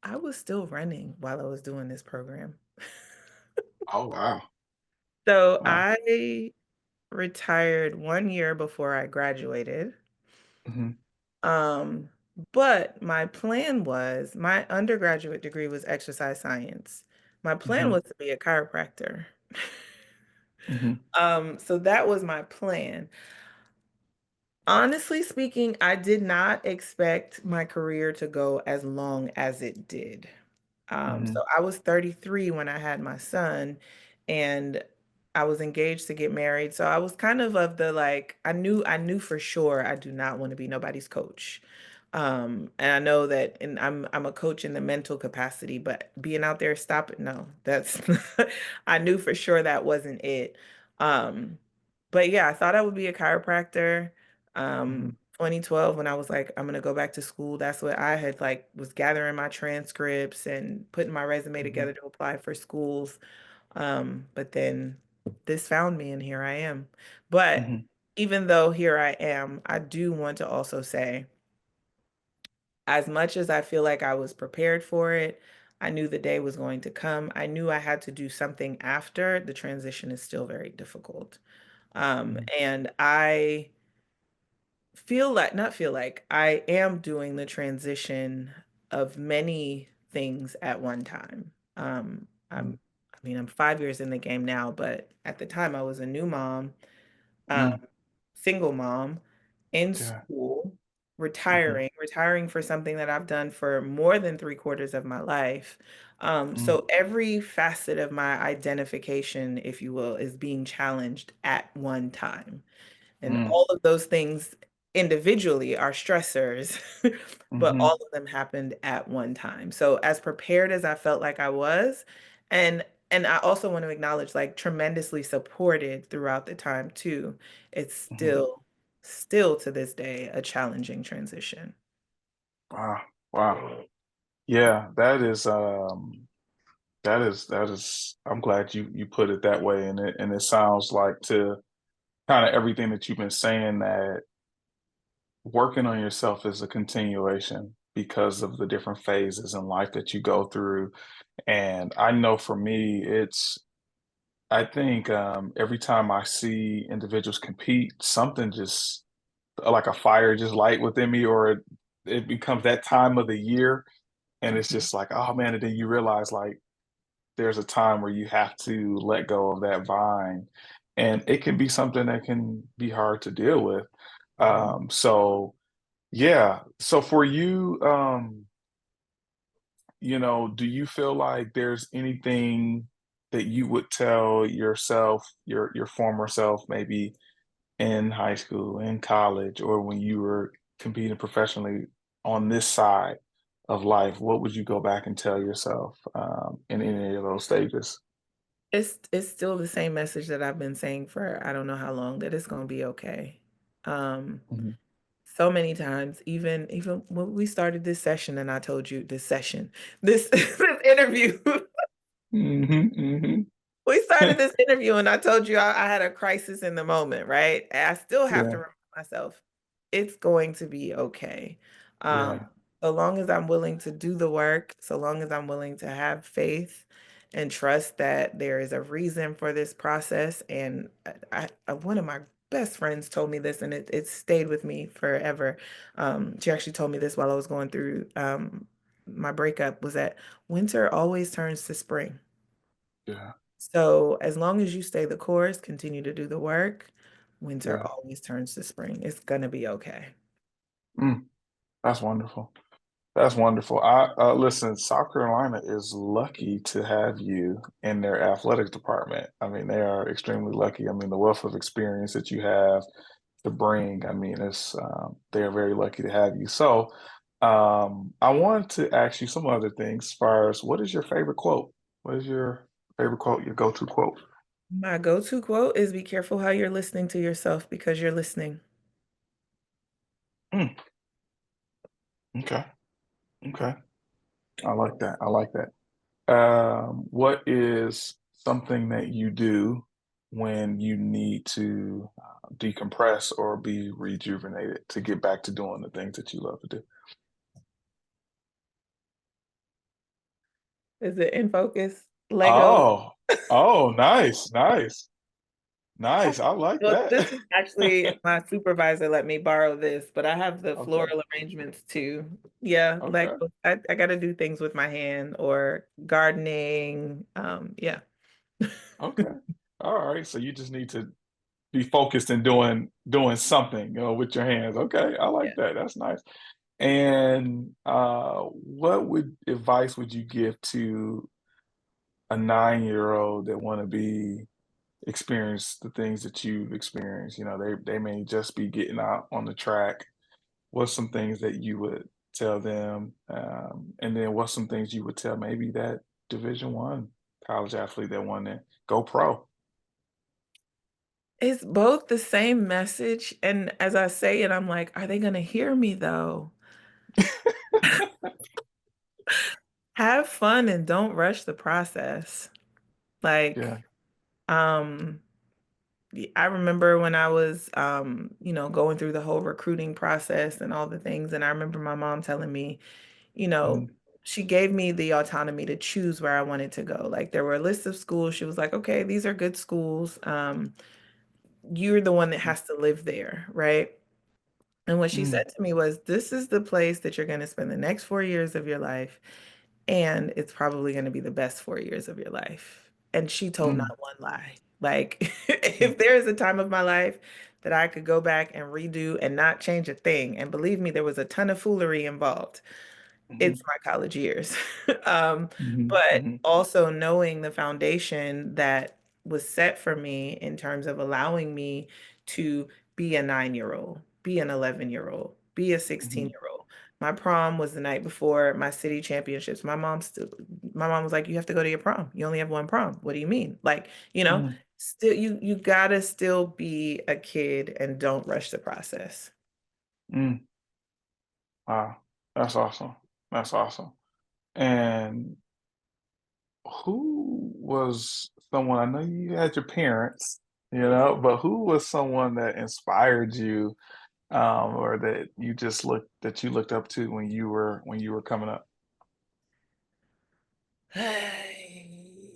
Speaker 2: I was still running while I was doing this program.
Speaker 1: Oh wow.
Speaker 2: So
Speaker 1: Wow.
Speaker 2: I retired 1 year before I graduated.
Speaker 1: Hmm.
Speaker 2: Um, but my plan was my undergraduate degree was exercise science. My plan
Speaker 1: Hmm.
Speaker 2: was to be a chiropractor.
Speaker 1: Hmm.
Speaker 2: So that was my plan. Honestly speaking, I did not expect my career to go as long as it did. So
Speaker 1: Hmm.
Speaker 2: I was 33 when I had my son, and I was engaged to get married. So I was kind of the like, I knew for sure I do not want to be nobody's coach. And I know that, and I'm a coach in the mental capacity, but being out there, stop it. No, that's I knew for sure that wasn't it. Um, but yeah, I thought I would be a chiropractor.
Speaker 1: Hmm.
Speaker 2: 2012, when I was like, I'm gonna go back to school, that's what I had like was gathering my transcripts and putting my resume
Speaker 1: Hmm.
Speaker 2: together to apply for schools. But then this found me and here I am. But
Speaker 1: Hmm.
Speaker 2: even though here I am, I do want to also say, as much as I feel like I was prepared for it, I knew the day was going to come. I knew I had to do something after. The transition is still very difficult. And I not feel like I am doing the transition of many things at one time.
Speaker 1: Hmm.
Speaker 2: I mean, I'm 5 years in the game now, but at the time I was a new mom, um,
Speaker 1: Hmm.
Speaker 2: single mom, in
Speaker 1: Yeah.
Speaker 2: school,
Speaker 1: Hmm.
Speaker 2: retiring for something that I've done for more than 3/4 of my life.
Speaker 1: Mm,
Speaker 2: So every facet of my identification, if you will, is being challenged at one time. And
Speaker 1: mm,
Speaker 2: all of those things individually are stressors, but
Speaker 1: mhm,
Speaker 2: all of them happened at one time. So as prepared as I felt like I was, and I also want to acknowledge like tremendously supported throughout the time too. It's
Speaker 1: mhm.
Speaker 2: still to this day a challenging transition.
Speaker 1: Wow, wow. Yeah, that is I'm glad you put it that way, and it sounds like to kind of everything that you've been saying that working on yourself is a continuation because of the different phases in life that you go through. And I know for me, I think every time I see individuals compete, something just like a fire just light within me, or it becomes that time of the year, and it's
Speaker 2: Mhm.
Speaker 1: just like, oh man, and then you realize like there's a time where you have to let go of that vine, and it can be something that can be hard to deal with. So yeah, so for you, do you feel like there's anything that you would tell yourself, your former self, maybe in high school, in college, or when you were competing professionally on this side of life? What would you go back and tell yourself in any of those stages?
Speaker 2: It's still the same message that I've been saying for I don't know how long, that it's going to be okay. Um,
Speaker 1: Mhm.
Speaker 2: So many times, even when we started this session, and I told you this this interview,
Speaker 1: Mhm, mhm.
Speaker 2: we started this interview, and I told you I had a crisis in the moment, right? And I still have to
Speaker 1: Yeah,
Speaker 2: remind myself it's going to be okay. Um,
Speaker 1: yeah.
Speaker 2: so long as I'm willing to do the work, so long as I'm willing to have faith and trust that there is a reason for this process. And one of my best friends told me this, and it stayed with me forever. She actually told me this while I was going through my breakup, was that winter always turns to spring.
Speaker 1: Yeah.
Speaker 2: So as long as you stay the course, continue to do the work, winter
Speaker 1: Yeah.
Speaker 2: always turns to spring. It's gonna be okay.
Speaker 1: Mm, that's wonderful. That's wonderful. I listen, South Carolina is lucky to have you in their athletic department. I mean, they are extremely lucky. I mean, the wealth of experience that you have to bring, I mean, it's they are very lucky to have you. So, I wanted to ask you some other things as far as what is your favorite quote? What is your favorite quote, your go-to quote?
Speaker 2: My go-to quote is be careful how you're listening to yourself because you're listening.
Speaker 1: Mm, okay. Okay. I like that. I like that. What is something that you do when you need to decompress or be rejuvenated to get back to doing the things that you love to do?
Speaker 2: Is it in focus? Lego.
Speaker 1: Oh, oh, nice, nice, nice. I like
Speaker 2: Well,
Speaker 1: that.
Speaker 2: this is actually my supervisor let me borrow this, but I have the
Speaker 1: Okay,
Speaker 2: floral arrangements too. Yeah, like
Speaker 1: okay,
Speaker 2: I got to do things with my hand or gardening. Yeah.
Speaker 1: okay. All right. So you just need to be focused and doing something, with your hands. Okay, I like
Speaker 2: Yeah.
Speaker 1: that. That's nice. And what would advice would you give to a 9-year old that want to be experience the things that you've experienced? They may just be getting out on the track. What's some things that you would tell them? And then what's some things you would tell maybe that Division 1 college athlete that want to go pro?
Speaker 2: It's both the same message, and as I say it, I'm like, are they gonna hear me though? Have fun and don't rush the process.
Speaker 1: Yeah.
Speaker 2: Like, um, I remember when I was, going through the whole recruiting process and all the things, and I remember my mom telling me, you know,
Speaker 1: Mhm.
Speaker 2: she gave me the autonomy to choose where I wanted to go. Like there were a list of schools. She was like, okay, these are good schools. You're the one that has to live there, right? And what she
Speaker 1: Mm,
Speaker 2: said to me was, this is the place that you're going to spend the next 4 years of your life. And it's probably going to be the best 4 years of your life. And she told
Speaker 1: mm,
Speaker 2: not one lie. Like,
Speaker 1: mm,
Speaker 2: if there is a time of my life that I could go back and redo and not change a thing, and believe me, there was a ton of foolery involved, it's
Speaker 1: mhm,
Speaker 2: my college years. Um,
Speaker 1: mhm,
Speaker 2: but
Speaker 1: mhm,
Speaker 2: also knowing the foundation that was set for me in terms of allowing me to be a 9-year-old, be an 11-year-old, be a
Speaker 1: mhm,
Speaker 2: 16-year-old. My prom was the night before my city championships. My mom was like, you have to go to your prom. You only have one prom. What do you mean? Like,
Speaker 1: mm,
Speaker 2: still you gotta still be a kid and don't rush the process.
Speaker 1: mm. Wow, that's awesome. That's awesome. And who was someone, I know you had your parents, but who was someone that inspired you, or that you looked up to when you were coming up?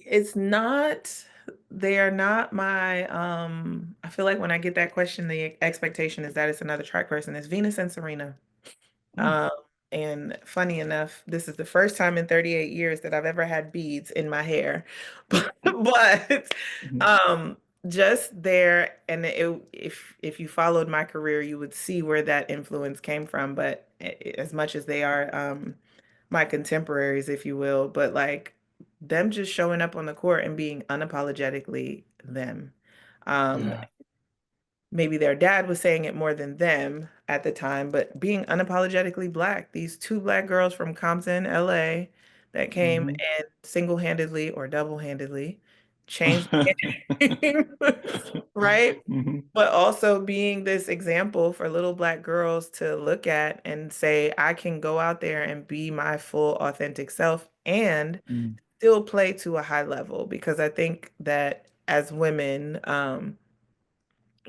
Speaker 2: It's not, they are not my, I feel like when I get that question, the expectation is that it's another track person. It's Venus and Serena.
Speaker 1: Mm,
Speaker 2: Um, and funny enough, this is the first time in 38 years that I've ever had beads in my hair. But
Speaker 1: mhm,
Speaker 2: um just there, and if you followed my career, you would see where that influence came from. But as much as they are my contemporaries, if you will, but like them just showing up on the court and being unapologetically them. Um,
Speaker 1: yeah.
Speaker 2: maybe their dad was saying it more than them at the time, but being unapologetically black, these two black girls from Compton, LA, that came
Speaker 1: Mhm.
Speaker 2: and single-handedly or double-handedly changed the game, right?
Speaker 1: Mhm,
Speaker 2: But also being this example for little black girls to look at and say, I can go out there and be my full authentic self and
Speaker 1: mm,
Speaker 2: still play to a high level. Because I think that as women,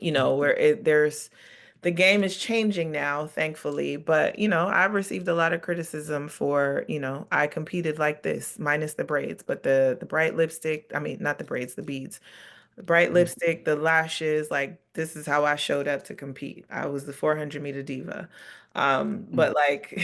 Speaker 2: where there's the game is changing now, thankfully. But, I've received a lot of criticism for, I competed like this, minus the braids, but the bright lipstick, I mean, not the braids, the beads. The bright
Speaker 1: Mm,
Speaker 2: lipstick, the lashes, like this is how I showed up to compete. I was the 400-meter diva.
Speaker 1: mm,
Speaker 2: But like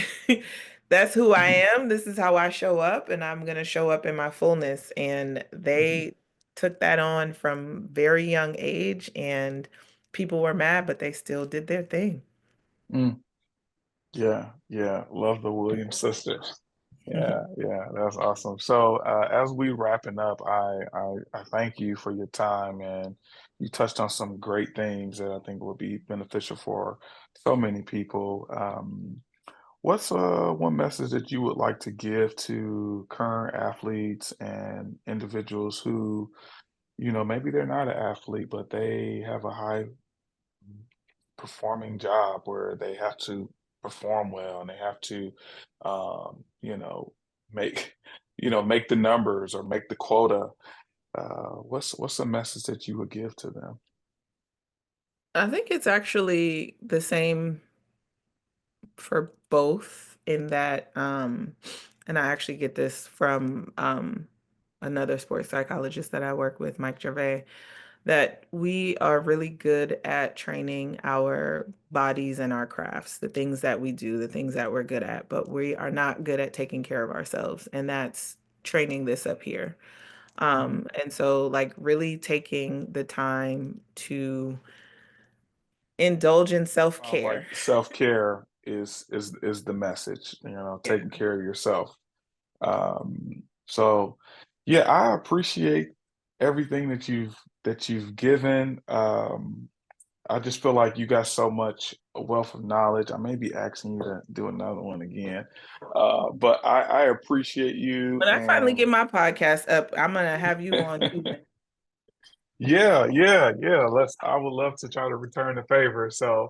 Speaker 2: that's who I am. This is how I show up, and I'm gonna show up in my fullness. And
Speaker 1: mhm,
Speaker 2: they took that on from very young age, and people were mad, but they still did their thing.
Speaker 1: mm. Yeah, yeah. Love the Williams sisters. Yeah, yeah, that's awesome. So, as we wrapping up, I thank you for your time, and you touched on some great things that I think will be beneficial for so many people. What's one message that you would like to give to current athletes and individuals who, maybe they're not an athlete, but they have a high performing job where they have to perform well and they have to, um, you know, make, make the numbers or make the quota. What's a message that you would give to them?
Speaker 2: I think it's actually the same for both in that and I actually get this from another sports psychologist that I work with, Mike Gervais, that we are really good at training our bodies and our crafts, the things that we do, the things that we're good at, but we are not good at taking care of ourselves. And that's training this up here.
Speaker 1: Mhm.
Speaker 2: And so like really taking the time to indulge in
Speaker 1: Sounds like
Speaker 2: self-care.
Speaker 1: self-care is the message,
Speaker 2: Yeah.
Speaker 1: taking care of yourself. So yeah, I appreciate everything that you've given. I just feel like you got so much wealth of knowledge. I may be asking you to do another one again, but I appreciate you
Speaker 2: When I finally
Speaker 1: and
Speaker 2: get my podcast up, I'm gonna have you on too.
Speaker 1: yeah, yeah, yeah. I would love to try to return the favor. So,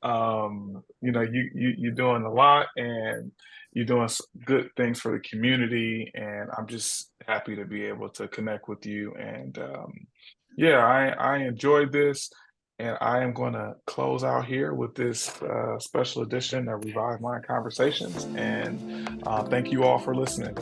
Speaker 1: you're doing a lot and you're doing good things for the community, and I'm just happy to be able to connect with you. And yeah, I enjoyed this, and I am going to close out here with this special edition of Revive Mind Conversations. And thank you all for listening.